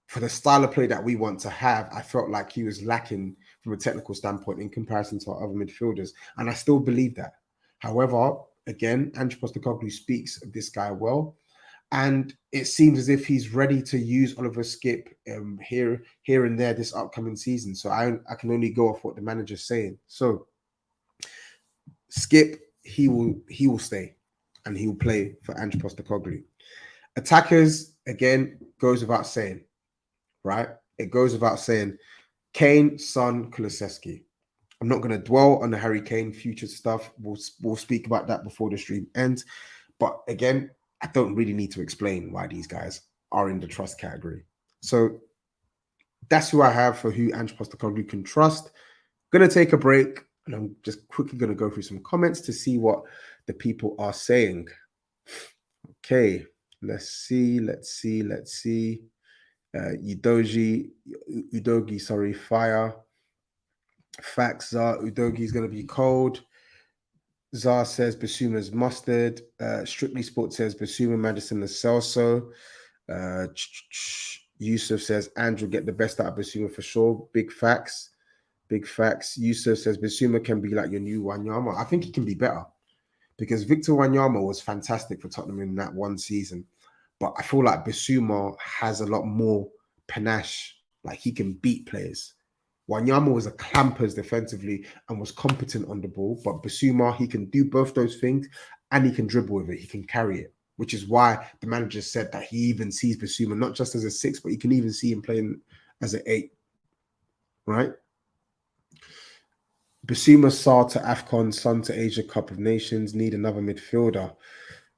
S1: for the style of play that we want to have, I felt like he was lacking from a technical standpoint in comparison to our other midfielders. And I still believe that. However, again, Ange Postecoglou speaks of this guy well. And it seems as if he's ready to use Oliver Skipp here and there this upcoming season. So I can only go off what the manager's saying. So Skipp, he will stay and he will play for Ange Postecoglou. Attackers, again, goes without saying, right? It goes without saying. Kane, Son, Kulusevski. I'm not going to dwell on the Harry Kane future stuff. We'll speak about that before the stream ends. But again, I don't really need to explain why these guys are in the trust category. So that's who I have for who Ange Postecoglou can trust. Going to take a break, and I'm just quickly going to go through some comments to see what the people are saying. Okay, let's see. Udogi, sorry, fire. Facts are Udogi is going to be cold. Zar says Basuma's mustard. Strictly Sports says Basuma, Madison, and Celso. Yusuf says Andrew get the best out of Basuma for sure. Big facts. Yusuf says Basuma can be like your new Wanyama. I think he can be better because Victor Wanyama was fantastic for Tottenham in that one season. But I feel like Basuma has a lot more panache. Like he can beat players. Wanyama was a clampers defensively and was competent on the ball. But Basuma, he can do both those things and he can dribble with it. He can carry it, which is why the manager said that he even sees Basuma not just as a 6, but he can even see him playing as an 8. Right? Basuma, Sarr to AFCON, Son to Asia Cup of Nations, need another midfielder.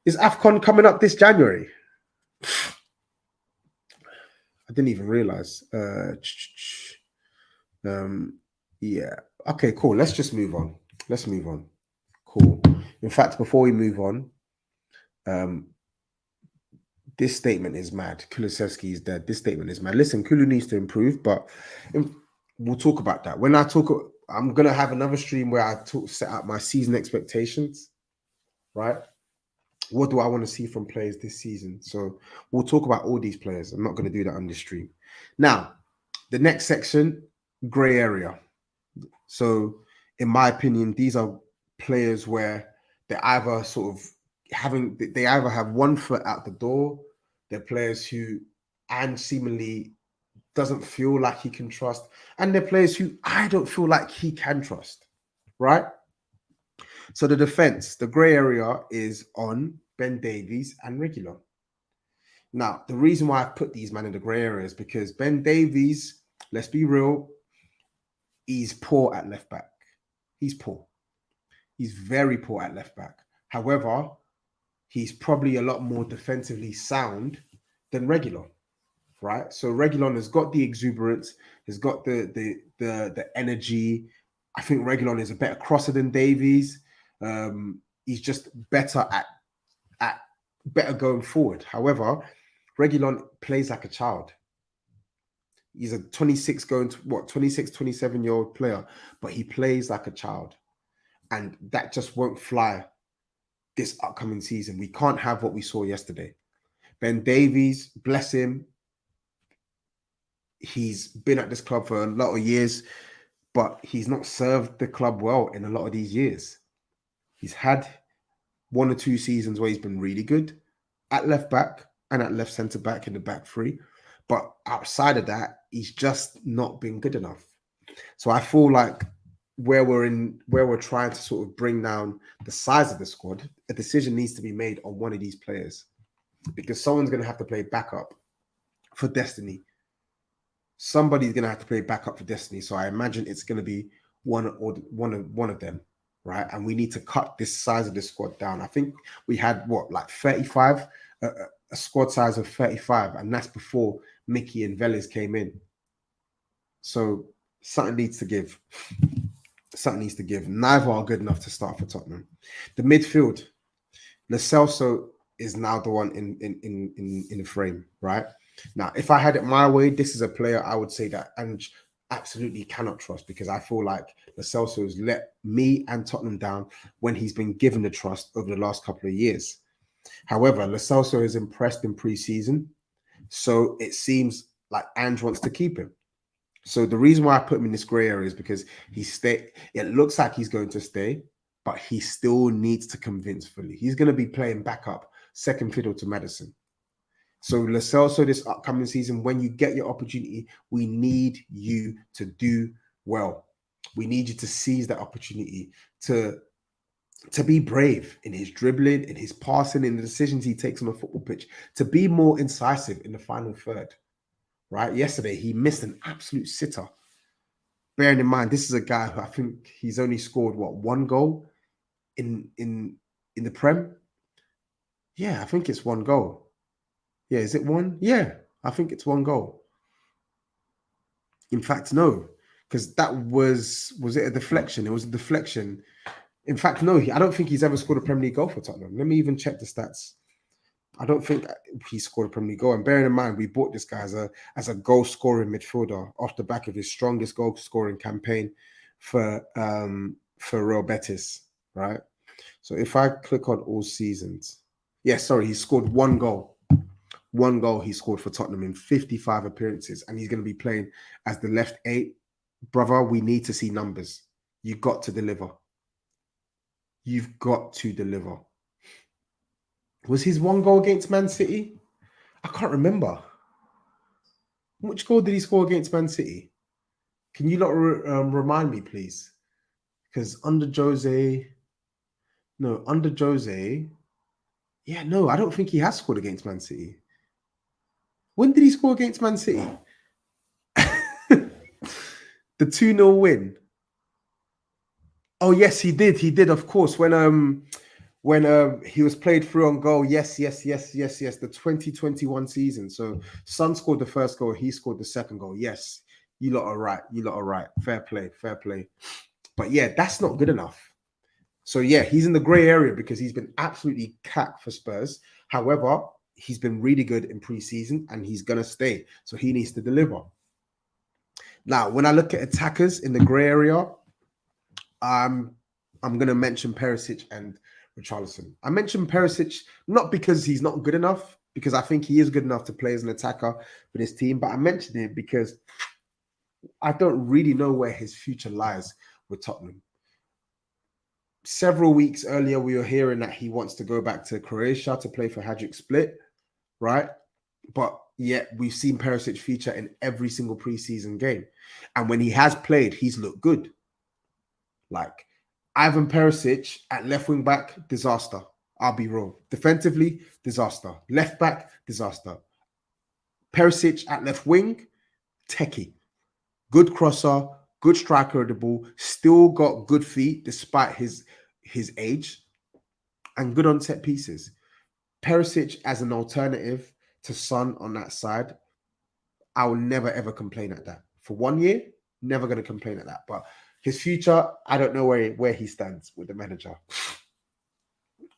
S1: Is AFCON coming up this January? I didn't even realize. Yeah. Okay, cool. Let's just move on. Cool. In fact, before we move on, this statement is mad. Kulusevski is dead. This statement is mad. Listen, Kulu needs to improve, but we'll talk about that. When I talk, I'm going to have another stream where I set out my season expectations, right? What do I want to see from players this season? So we'll talk about all these players. I'm not going to do that on this stream. Now, the next section, grey area. So in my opinion, these are players where they either have one foot out the door. They're players who Ange seemingly doesn't feel like he can trust. And they're players who I don't feel like he can trust, right? So the defense, the grey area is on Ben Davies and Reguilon. Now, the reason why I've put these men in the grey area is because Ben Davies, let's be real, he's poor at left back. He's poor. He's very poor at left back. However, he's probably a lot more defensively sound than Reguilon, right? So Reguilon has got the exuberance, has got the energy. I think Reguilon is a better crosser than Davies. He's just better at better going forward. However, Reguilon plays like a child. He's a 26 going to what 26, 27-year-old player, but he plays like a child. And that just won't fly this upcoming season. We can't have what we saw yesterday. Ben Davies, bless him. He's been at this club for a lot of years, but he's not served the club well in a lot of these years. He's had 1 or 2 seasons where he's been really good at left back and at left centre back in the back three. But outside of that, he's just not been good enough. So I feel like where we're trying to sort of bring down the size of the squad, a decision needs to be made on one of these players, because someone's going to have to play backup for Destiny. Somebody's going to have to play backup for Destiny. So I imagine it's going to be one of them, right? And we need to cut this size of the squad down. I think we had like 35, a squad size of 35, and that's before Mickey and Vélez came in. So something needs to give. Something needs to give. Neither are good enough to start for Tottenham. The midfield, Lo Celso is now the one in the frame, right? Now, if I had it my way, this is a player I would say that Ange absolutely cannot trust, because I feel like Lo Celso has let me and Tottenham down when he's been given the trust over the last couple of years. However, Lo Celso is impressed in pre-season, so it seems like Ange wants to keep him. So the reason why I put him in this grey area is because it looks like he's going to stay, but he still needs to convince fully. He's going to be playing backup, second fiddle to Maddison. So Lo Celso this upcoming season, when you get your opportunity, we need you to do well. We need you to seize that opportunity, to be brave in his dribbling, in his passing, in the decisions he takes on the football pitch, to be more incisive in the final third. Right? Yesterday, he missed an absolute sitter. Bearing in mind, this is a guy who I think he's only scored, 1 goal in the Prem? Yeah, I think it's 1 goal. Yeah, is it 1? Yeah, I think it's 1 goal. In fact, no, because that was it a deflection? It was a deflection. In fact, no, I don't think he's ever scored a Premier League goal for Tottenham. Let me even check the stats. I don't think he scored a Premier League goal. And bearing in mind, we bought this guy as a goal scoring midfielder off the back of his strongest goal scoring campaign for Real Betis, right? So if I click on all seasons, he scored 1 goal. 1 goal he scored for Tottenham in 55 appearances, and he's going to be playing as the left 8. Brother, we need to see numbers. You've got to deliver. You've got to deliver. Was his 1 goal against Man City? I can't remember. Which goal did he score against Man City? Can you not remind me, please? Because under Jose, I don't think he has scored against Man City. When did he score against Man City? The 2-0 win. Oh, yes, he did. He did, of course. When he was played through on goal. Yes. The 2021 season. So Son scored the first goal. He scored the second goal. Yes. You lot are right. Fair play. But yeah, that's not good enough. So yeah, he's in the grey area because he's been absolutely capped for Spurs. However, he's been really good in pre-season and he's going to stay. So he needs to deliver. Now, when I look at attackers in the grey area, I'm going to mention Perisic and Richarlison. I mentioned Perisic not because he's not good enough, because I think he is good enough to play as an attacker for this team, but I mentioned it because I don't really know where his future lies with Tottenham. Several weeks earlier, we were hearing that he wants to go back to Croatia to play for Hajduk Split, right? But yet we've seen Perisic feature in every single preseason game. And when he has played, he's looked good. Like Ivan Perisic at left wing back, disaster. I'll be real. Defensively, disaster. Left back, disaster. Perisic at left wing, techie. Good crosser, good striker of the ball, still got good feet despite his age, and good on set pieces. Perisic as an alternative to Son on that side, I will never ever complain at that. For 1 year, never going to complain at that. But his future, I don't know where he stands with the manager.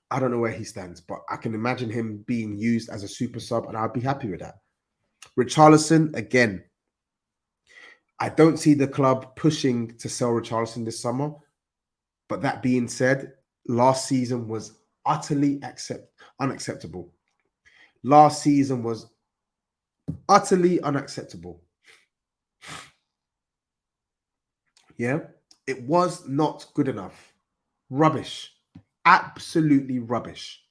S1: I don't know where he stands, but I can imagine him being used as a super sub, and I'd be happy with that. Richarlison, again, I don't see the club pushing to sell Richarlison this summer. But that being said, last season was utterly unacceptable. Last season was utterly unacceptable. Yeah, it was not good enough. Rubbish. Absolutely rubbish.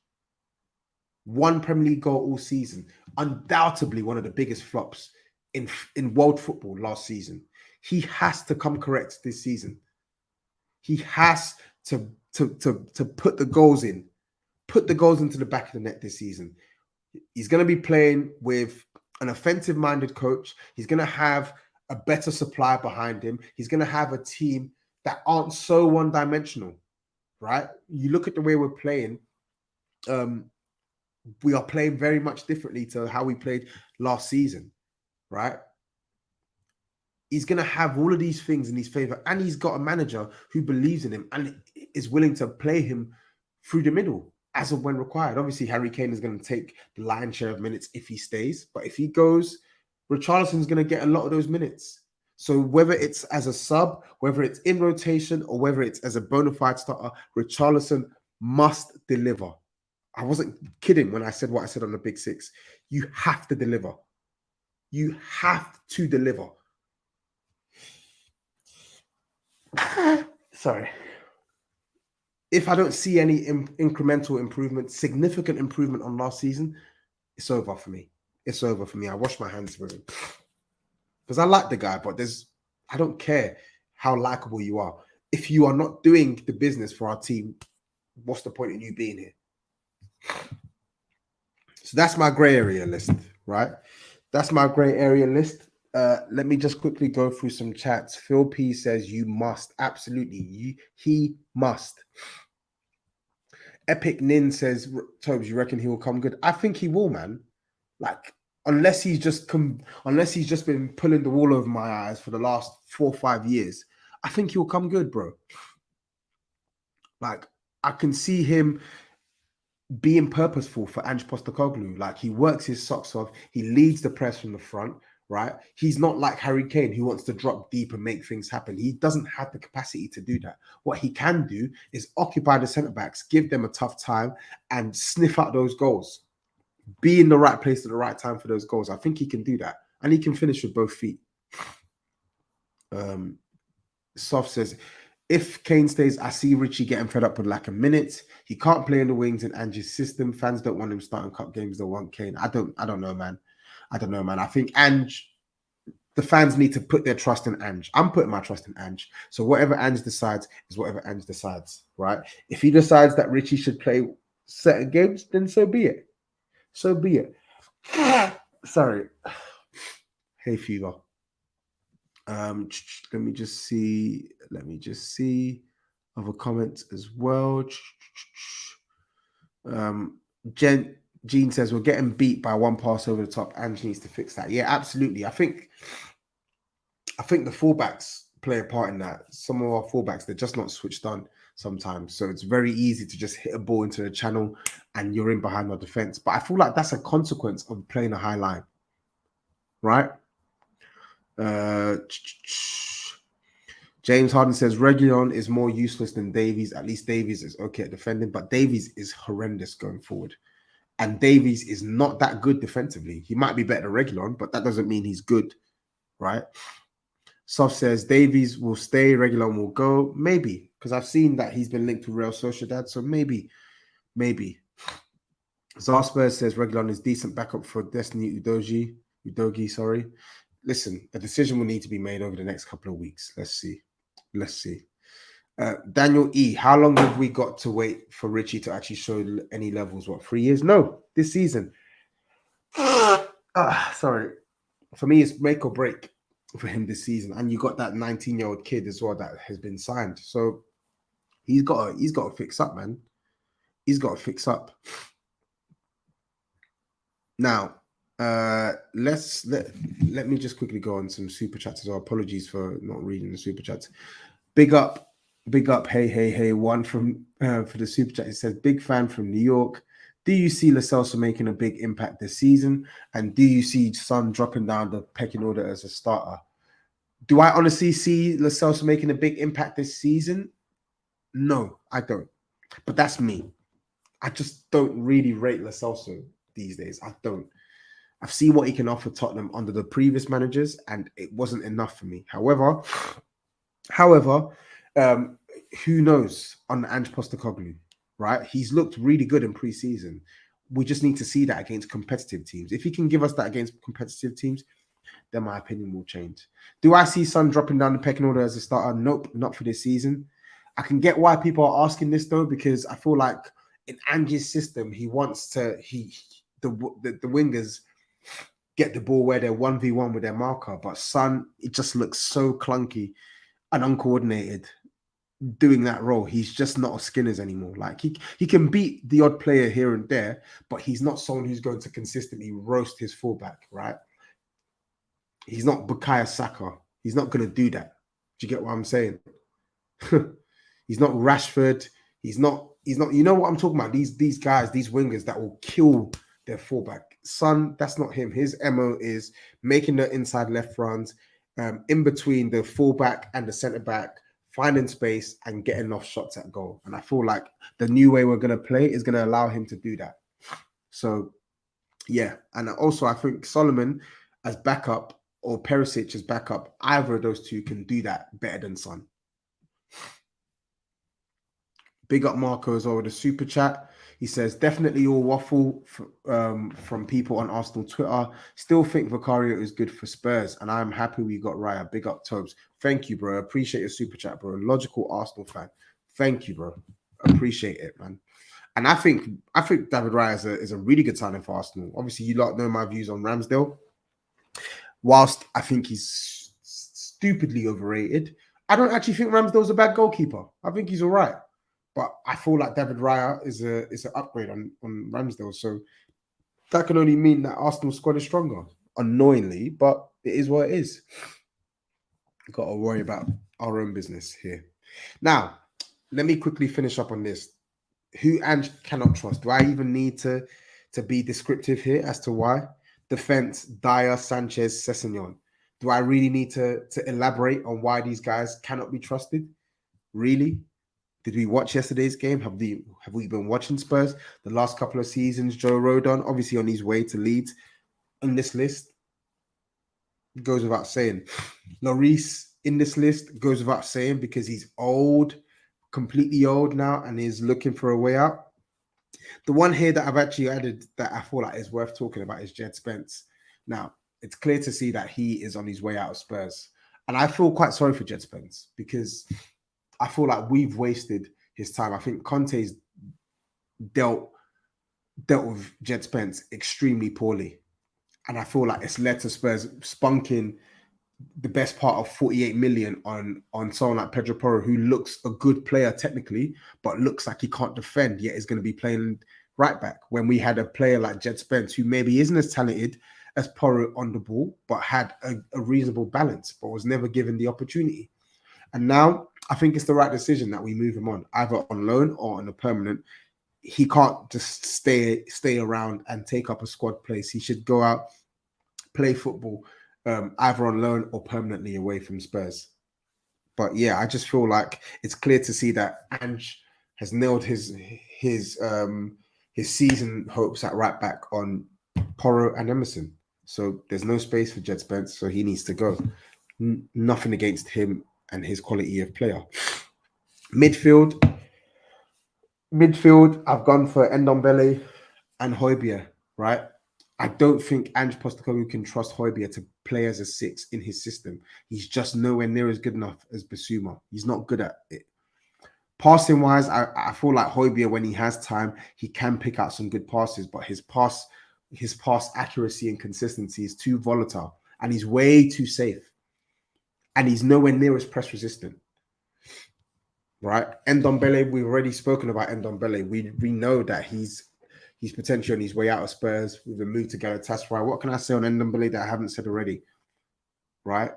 S1: One Premier League goal all season. Undoubtedly one of the biggest flops in world football last season. He has to come correct this season. He has to put the goals in. Put the goals into the back of the net this season. He's going to be playing with an offensive-minded coach. He's going to have a better supply behind him. He's going to have a team that aren't so one-dimensional, right? You look at the way we're playing. We are playing very much differently to how we played last season, right? He's going to have all of these things in his favor, and he's got a manager who believes in him and is willing to play him through the middle as of when required. Obviously, Harry Kane is going to take the lion's share of minutes if he stays, but if he goes, Richarlison's going to get a lot of those minutes. So whether it's as a sub, whether it's in rotation, or whether it's as a bona fide starter, Richarlison must deliver. I wasn't kidding when I said what I said on the Big Six. You have to deliver. You have to deliver. Sorry. If I don't see any incremental improvement, significant improvement on last season, it's over for me. It's over for me. I wash my hands with him. Because I like the guy, but I don't care how likable you are. If you are not doing the business for our team, what's the point in you being here? So that's my grey area list, right? That's my grey area list. Let me just quickly go through some chats. Phil P says you must. Absolutely. He must. Epic Nin says, Tobes, you reckon he will come good? I think he will, man. Like, unless he's just been pulling the wool over my eyes for the last 4 or 5 years, I think he'll come good, bro. Like, I can see him being purposeful for Ange Postecoglou. Like, he works his socks off. He leads the press from the front, right? He's not like Harry Kane, who wants to drop deep and make things happen. He doesn't have the capacity to do that. What he can do is occupy the centre-backs, give them a tough time, and sniff out those goals. Be in the right place at the right time for those goals. I think he can do that. And he can finish with both feet. Soft says, if Kane stays, I see Richie getting fed up with like a minute. He can't play in the wings in Ange's system. Fans don't want him starting cup games. They want Kane. I don't know, man. I think Ange, the fans need to put their trust in Ange. I'm putting my trust in Ange. So whatever Ange decides is whatever Ange decides, right? If he decides that Richie should play certain games, then so be it. So be it. Sorry. Hey, fever. Let me just see other comments as well. Gene says we're getting beat by one pass over the top. Ange needs to fix that. Yeah, absolutely. I think the fullbacks play a part in that. Some of our fullbacks, they're just not switched on sometimes. So it's very easy to just hit a ball into the channel and you're in behind our defense. But I feel like that's a consequence of playing a high line, right? James Harden says Reguilon is more useless than Davies. At least Davies is okay at defending, but Davies is horrendous going forward. And Davies is not that good defensively. He might be better than Reguilon, but that doesn't mean he's good, right? Soft says Davies will stay, Reguilon will go. Maybe, because I've seen that he's been linked to Real Sociedad, so maybe. Zarspers says Reguilon is decent backup for Destiny Udogi, sorry. Listen, a decision will need to be made over the next couple of weeks. Let's see. Daniel E, how long have we got to wait for Richie to actually show any levels? What, 3 years? No, this season. Sorry. For me, it's make or break for him this season. And you got that 19-year-old kid as well that has been signed. So he's got to fix up, man. He's got to fix up. Now, let me just quickly go on some super chats as well. Apologies for not reading the super chats. Big up, hey, one from for the super chat. It says, big fan from New York. Do you see Lo Celso making a big impact this season? And do you see Son dropping down the pecking order as a starter? Do I honestly see Lo Celso making a big impact this season? No, I don't. But that's me. I just don't really rate Lo Celso these days. I don't. I've seen what he can offer Tottenham under the previous managers, and it wasn't enough for me. However, um, who knows on Ange Postecoglou, right? He's looked really good in pre-season. We just need to see that against competitive teams. If he can give us that against competitive teams, then my opinion will change. Do I see Son dropping down the pecking order as a starter? Nope, not for this season. I can get why people are asking this though, because I feel like in Ange's system, he wants to the wingers get the ball where they're 1v1 with their marker, but Son, it just looks so clunky and uncoordinated doing that role. He's just not a Skinners anymore. Like he can beat the odd player here and there, but he's not someone who's going to consistently roast his fullback, right? He's not Bukayo Saka. He's not going to do that. Do you get what I'm saying? He's not Rashford. He's not. You know what I'm talking about? These guys, these wingers that will kill their fullback. Son, that's not him. His MO is making the inside left runs, in between the fullback and the centre back, finding space and getting off shots at goal. And I feel like the new way we're going to play is going to allow him to do that. So, yeah. And also, I think Solomon as backup or Perisic as backup, either of those two can do that better than Son. Big up Marco as well with a super chat. He says, definitely all waffle from people on Arsenal Twitter. Still think Vicario is good for Spurs, and I'm happy we got Raya. Big up Tobes. Thank you, bro. Appreciate your super chat, bro. Logical Arsenal fan. Thank you, bro. Appreciate it, man. And I think David Raya is a really good signing for Arsenal. Obviously, you lot know my views on Ramsdale. Whilst I think he's stupidly overrated, I don't actually think Ramsdale's a bad goalkeeper. I think he's all right. But I feel like David Raya is an upgrade on Ramsdale. So that can only mean that Arsenal's squad is stronger. Annoyingly, but it is what it is. Got to worry about our own business here. Now, let me quickly finish up on this. Who Ange cannot trust? Do I even need to be descriptive here as to why? Defense, Dyer, Sanchez, Sessegnon. Do I really need to elaborate on why these guys cannot be trusted? Really? Did we watch yesterday's game? Have we been watching Spurs the last couple of seasons? Joe Rodon, obviously on his way to Leeds, in this list, goes without saying. Lloris in this list goes without saying because he's old, completely old now, and is looking for a way out. The one here that I've actually added that I feel like is worth talking about is Jed Spence. Now, it's clear to see that he is on his way out of Spurs. And I feel quite sorry for Jed Spence because I feel like we've wasted his time. I think Conte's dealt with Jed Spence extremely poorly. And I feel like it's led to Spurs spunking the best part of 48 million on someone like Pedro Porro, who looks a good player technically, but looks like he can't defend, yet is going to be playing right back. When we had a player like Jed Spence, who maybe isn't as talented as Porro on the ball, but had a reasonable balance, but was never given the opportunity. And now I think it's the right decision that we move him on, either on loan or on a permanent. He can't just stay around and take up a squad place. He should go out, play football, either on loan or permanently away from Spurs. But yeah, I just feel like it's clear to see that Ange has nailed his season hopes at right back on Porro and Emerson. So there's no space for Jed Spence, so he needs to go. Nothing against him and his quality of player. Midfield, I've gone for Ndombele and Højbjerg, right? I don't think Ange Postecoglou can trust Højbjerg to play as a 6 in his system. He's just nowhere near as good enough as Bissouma. He's not good at it. Passing wise, I feel like Højbjerg, when he has time, he can pick out some good passes, but his pass accuracy and consistency is too volatile, and he's way too safe. And he's nowhere near as press resistant. Right? Ndombele, we've already spoken about Ndombele. We know that he's potentially on his way out of Spurs with a move to Galatasaray. What can I say on Ndombele that I haven't said already? Right?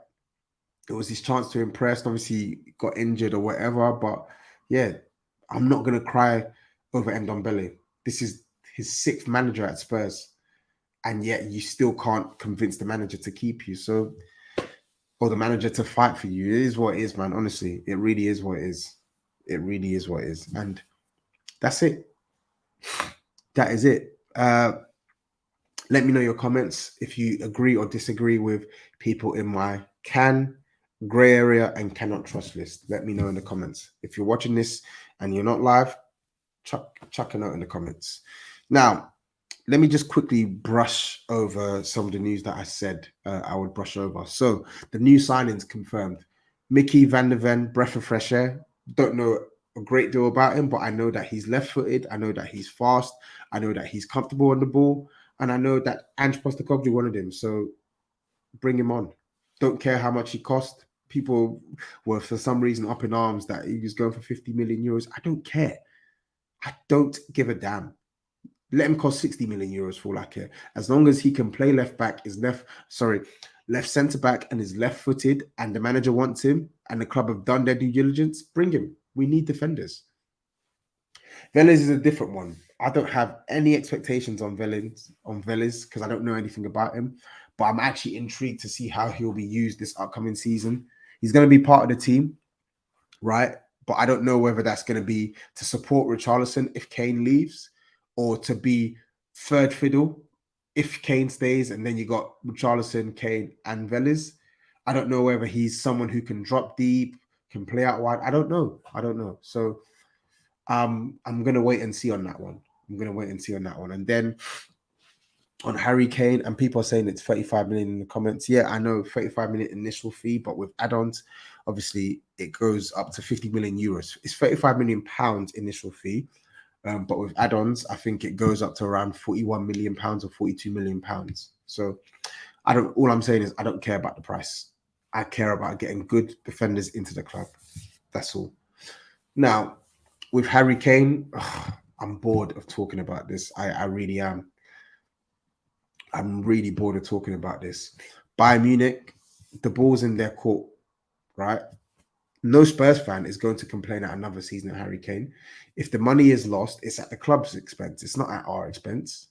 S1: It was his chance to impress. Obviously, he got injured or whatever. But yeah, I'm not going to cry over Ndombele. This is his 6th manager at Spurs. And yet you still can't convince the manager to keep you. So or the manager to fight for you. It is what it is, man. Honestly, it really is what it is. It really is what it is. And that's it. That is it. Let me know your comments if you agree or disagree with people in my grey area, and cannot trust list. Let me know in the comments. If you're watching this and you're not live, chuck a note in the comments. Now, let me just quickly brush over some of the news that I said I would brush over. So the new signings confirmed. Mickey van der Ven, breath of fresh air. Don't know a great deal about him, but I know that he's left-footed. I know that he's fast. I know that he's comfortable on the ball. And I know that Ange Postecoglou wanted him. So bring him on. Don't care how much he cost. People were, for some reason, up in arms that he was going for 50 million euros. I don't care. I don't give a damn. Let him cost 60 million euros for all I care. As long as he can play left back, left centre back, and is left footed, and the manager wants him, and the club have done their due diligence, bring him. We need defenders. Vélez is a different one. I don't have any expectations on Vélez because I don't know anything about him. But I'm actually intrigued to see how he'll be used this upcoming season. He's going to be part of the team, right? But I don't know whether that's going to be to support Richarlison if Kane leaves, or to be third fiddle if Kane stays, and then you got Richarlison, Kane, and Vélez. I don't know whether he's someone who can drop deep, can play out wide. I don't know. So I'm going to wait and see on that one. And then on Harry Kane, and people are saying it's 35 million in the comments. Yeah, I know, 35 million initial fee, but with add-ons, obviously it goes up to 50 million euros. It's 35 million pounds initial fee. But with add-ons, I think it goes up to around 41 million pounds or 42 million pounds. So all I'm saying is I don't care about the price. I care about getting good defenders into the club. That's all. Now, with Harry Kane, I'm bored of talking about this. I really am. I'm really bored of talking about this. Bayern Munich, the ball's in their court, right? No Spurs fan is going to complain at another season of Harry Kane. If the money is lost, it's at the club's expense. It's not at our expense.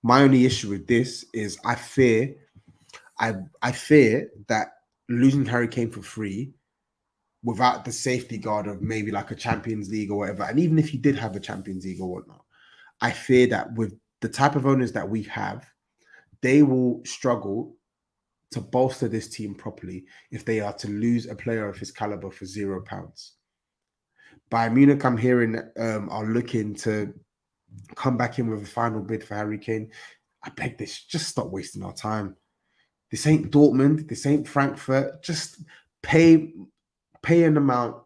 S1: My only issue with this is I fear that losing Harry Kane for free without the safety guard of maybe like a Champions League or whatever, and even if you did have a Champions League or whatnot, I fear that with the type of owners that we have, they will struggle to bolster this team properly if they are to lose a player of his caliber for £0. Bayern Munich, I'm hearing, are looking to come back in with a final bid for Harry Kane. I beg this, just stop wasting our time. This ain't Dortmund, this ain't Frankfurt. Just pay an amount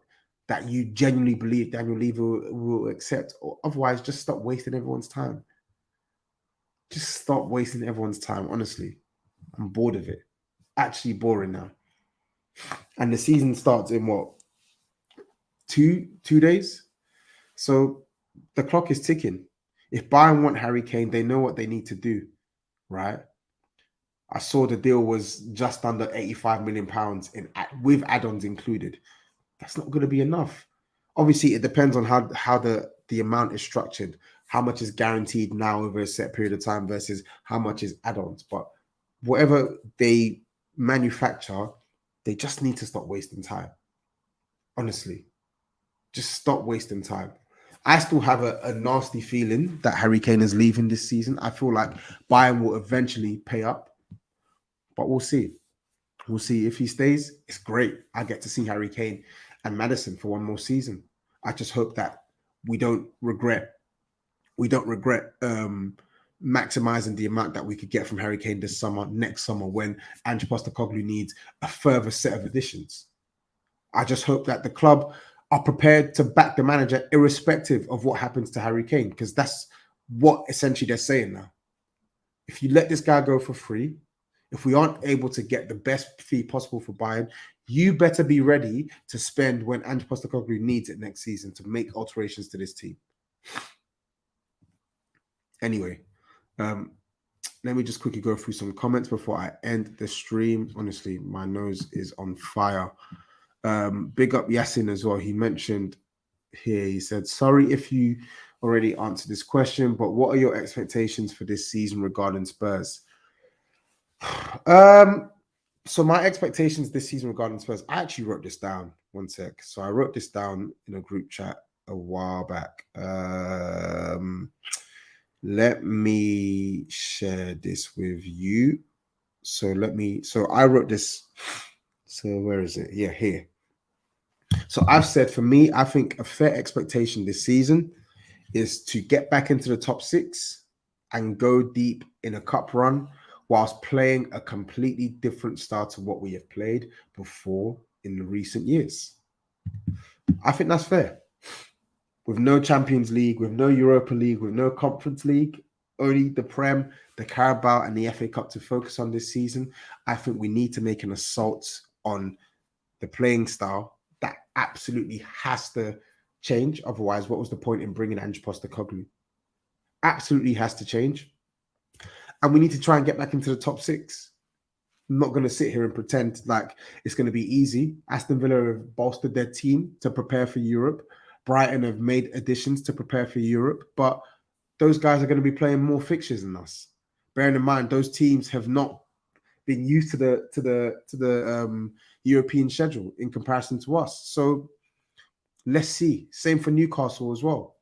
S1: that you genuinely believe Daniel Levy will accept, or otherwise just stop wasting everyone's time. Just stop wasting everyone's time, honestly. I'm bored of it. Actually boring now. And the season starts in what? Two days? So the clock is ticking. If Bayern want Harry Kane, they know what they need to do, right? I saw the deal was just under 85 million pounds with add-ons included. That's not going to be enough. Obviously, it depends on how the amount is structured, how much is guaranteed now over a set period of time versus how much is add-ons. But whatever they manufacture, they just need to stop wasting time. Honestly, just stop wasting time. I still have a nasty feeling that Harry Kane is leaving this season. I feel like Bayern will eventually pay up, but we'll see. We'll see. If he stays, it's great. I get to see Harry Kane and Maddison for one more season. I just hope that we don't regret maximizing the amount that we could get from Harry Kane next summer when Ange Postecoglou needs a further set of additions. I just hope that the club are prepared to back the manager irrespective of what happens to Harry Kane, because that's what essentially they're saying now. If you let this guy go for free, if we aren't able to get the best fee possible for Bayern, you better be ready to spend when Ange Postecoglou needs it next season to make alterations to this team. Anyway, let me just quickly go through some comments before I end the stream. Honestly, my nose is on fire. Big up Yasin as well. He mentioned here, he said, sorry if you already answered this question, but what are your expectations for this season regarding Spurs? So my expectations this season regarding Spurs, I actually wrote this down. One sec. So I wrote this down in a group chat a while back. Let me share this with you. So I wrote this. So where is it? Yeah, here. So I've said, for me, I think a fair expectation this season is to get back into the top 6 and go deep in a cup run whilst playing a completely different style to what we have played before in the recent years. I think that's fair. With no Champions League, with no Europa League, with no Conference League, only the Prem, the Carabao, and the FA Cup to focus on this season, I think we need to make an assault on the playing style that absolutely has to change. Otherwise, what was the point in bringing Ange Postecoglou? Absolutely has to change. And we need to try and get back into the top 6. I'm not going to sit here and pretend like it's going to be easy. Aston Villa have bolstered their team to prepare for Europe. Brighton have made additions to prepare for Europe, but those guys are going to be playing more fixtures than us. Bearing in mind, those teams have not been used to the European schedule in comparison to us. So let's see. Same for Newcastle as well.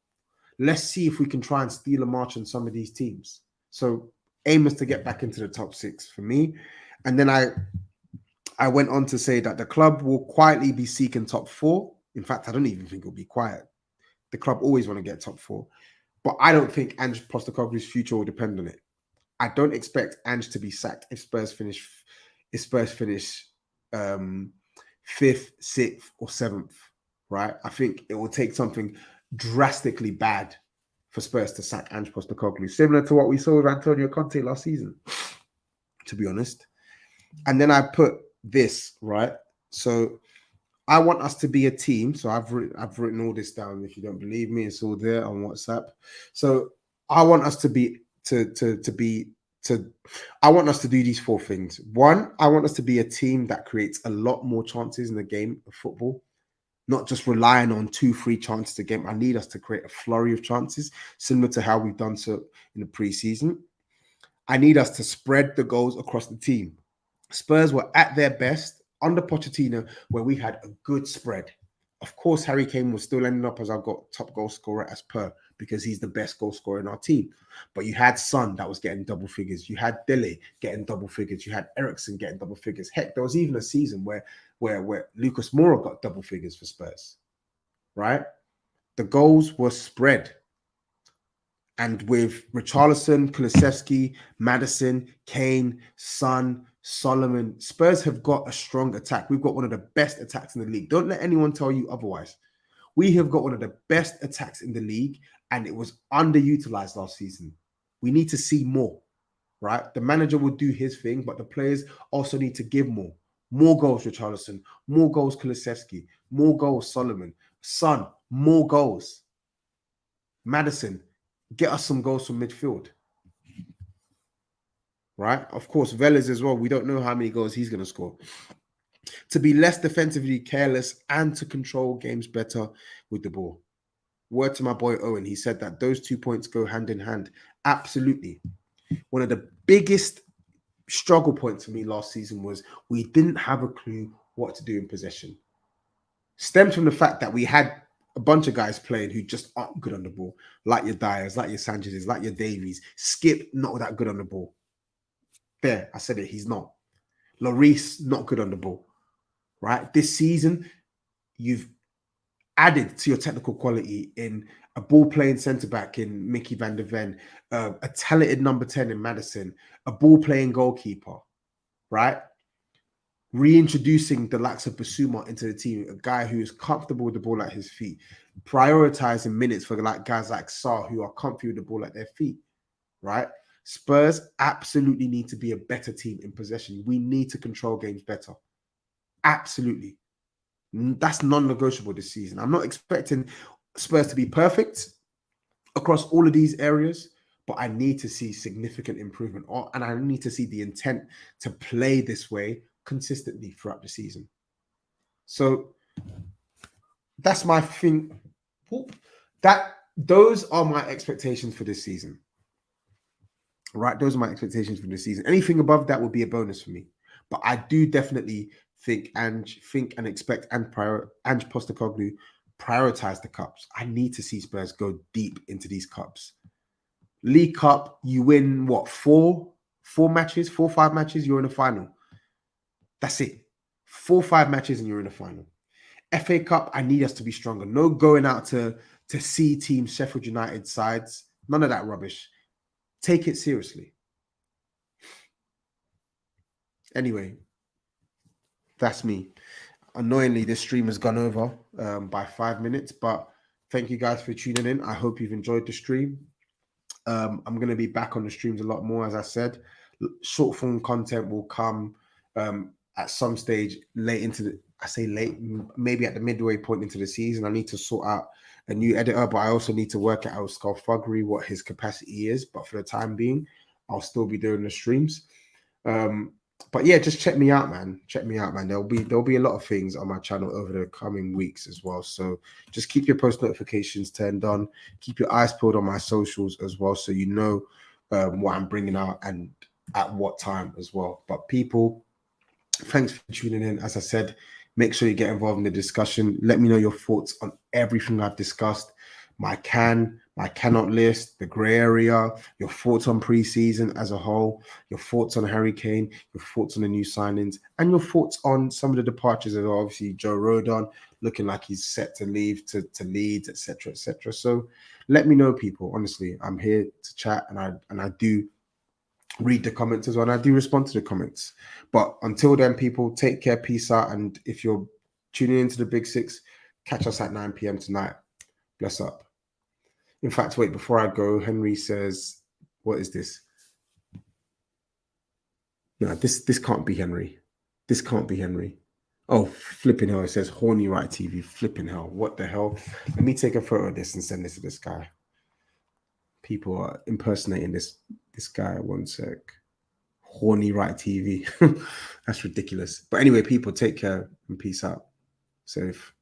S1: Let's see if we can try and steal a march on some of these teams. So aim is to get back into the top 6 for me. And then I went on to say that the club will quietly be seeking top 4. In fact, I don't even think it'll be quiet. The club always want to get top 4. But I don't think Ange Postecoglou's future will depend on it. I don't expect Ange to be sacked if Spurs finish 5th, 6th, or 7th, right? I think it will take something drastically bad for Spurs to sack Ange Postecoglou, similar to what we saw with Antonio Conte last season, to be honest. And then I put this, right? So I want us to be a team. So I've written all this down. If you don't believe me, it's all there on WhatsApp. So I want us to be I want us to do these 4 things. 1, I want us to be a team that creates a lot more chances in the game of football, not just relying on 2-3 chances a game. I need us to create a flurry of chances, similar to how we've done so in the preseason. I need us to spread the goals across the team. Spurs were at their best under Pochettino, where we had a good spread. Of course, Harry Kane was still ending up as our top goal scorer as per, because he's the best goal scorer in our team. But you had Son that was getting double figures. You had Dele getting double figures. You had Eriksen getting double figures. Heck, there was even a season where Lucas Moura got double figures for Spurs, right? The goals were spread. And with Richarlison, Kulusevski, Maddison, Kane, Son, Solomon, Spurs have got a strong attack. We've got one of the best attacks in the league. Don't let anyone tell you otherwise. We have got one of the best attacks in the league, and it was underutilized last season. We need to see more, right? The manager will do his thing, but the players also need to give more. More goals, Richarlison. More goals, Kulusevski. More goals, Solomon. Son, more goals. Maddison, get us some goals from midfield. Right? Of course, Velas as well. We don't know how many goals he's going to score. To be less defensively careless and to control games better with the ball. Word to my boy Owen. He said that those 2 points go hand in hand. Absolutely. One of the biggest struggle points for me last season was we didn't have a clue what to do in possession. Stemmed from the fact that we had a bunch of guys playing who just aren't good on the ball, like your Dyers, like your Sanchez's, like your Davies. Skip, not that good on the ball. There, I said it, he's not. Lloris, not good on the ball, right? This season, you've added to your technical quality in a ball-playing centre-back in Mickey van der Ven, a talented number 10 in Maddison, a ball-playing goalkeeper, right? Reintroducing the likes of Basuma into the team, a guy who is comfortable with the ball at his feet, prioritizing minutes for guys like Sarr who are comfy with the ball at their feet, right? Spurs absolutely need to be a better team in possession. We need to control games better. Absolutely. That's non-negotiable this season. I'm not expecting Spurs to be perfect across all of these areas, but I need to see significant improvement, and I need to see the intent to play this way consistently throughout the season. So that's my thing. Those are my expectations for this season. Right, those are my expectations for this season. Anything above that would be a bonus for me. But I do definitely think and expect Ange Postecoglou prioritize the cups. I need to see Spurs go deep into these cups. League Cup, you win what, four matches, 5 matches, you're in the final. That's it. 5 matches and you're in the final. FA Cup, I need us to be stronger. No going out to see teams, Sheffield United sides. None of that rubbish. Take it seriously. Anyway, that's me. Annoyingly, this stream has gone over by 5 minutes, but thank you guys for tuning in. I hope you've enjoyed the stream. I'm going to be back on the streams a lot more, as I said. Short form content will come at some stage late into the, I say late, maybe at the midway point into the season. I need to sort out a new editor, but I also need to work out Skulfuggery, what his capacity is. But for the time being, I'll still be doing the streams. But yeah, just check me out, man. Check me out, man. There'll be a lot of things on my channel over the coming weeks as well. So just keep your post notifications turned on. Keep your eyes peeled on my socials as well, so you know what I'm bringing out and at what time as well. But people, thanks for tuning in. As I said, make sure you get involved in the discussion. Let me know your thoughts on everything I've discussed. My cannot list, the grey area, your thoughts on preseason as a whole, your thoughts on Harry Kane, your thoughts on the new signings, and your thoughts on some of the departures as well. Obviously, Joe Rodon looking like he's set to leave to Leeds, etc., etc. So let me know, people. Honestly, I'm here to chat, and I do read the comments as well, and I do respond to the comments. But until then, people, take care, peace out, and if you're tuning into the Big Six, catch us at 9 p.m. tonight. Bless up. In fact, wait, before I go, Henry says, what is this? No, this can't be Henry. This can't be Henry. Oh, flipping hell. It says Horny Right TV. Flipping hell. What the hell? Let me take a photo of this and send this to this guy. People are impersonating this guy. 1 sec. Horny Right TV. That's ridiculous. But anyway, people, take care and peace out. Safe.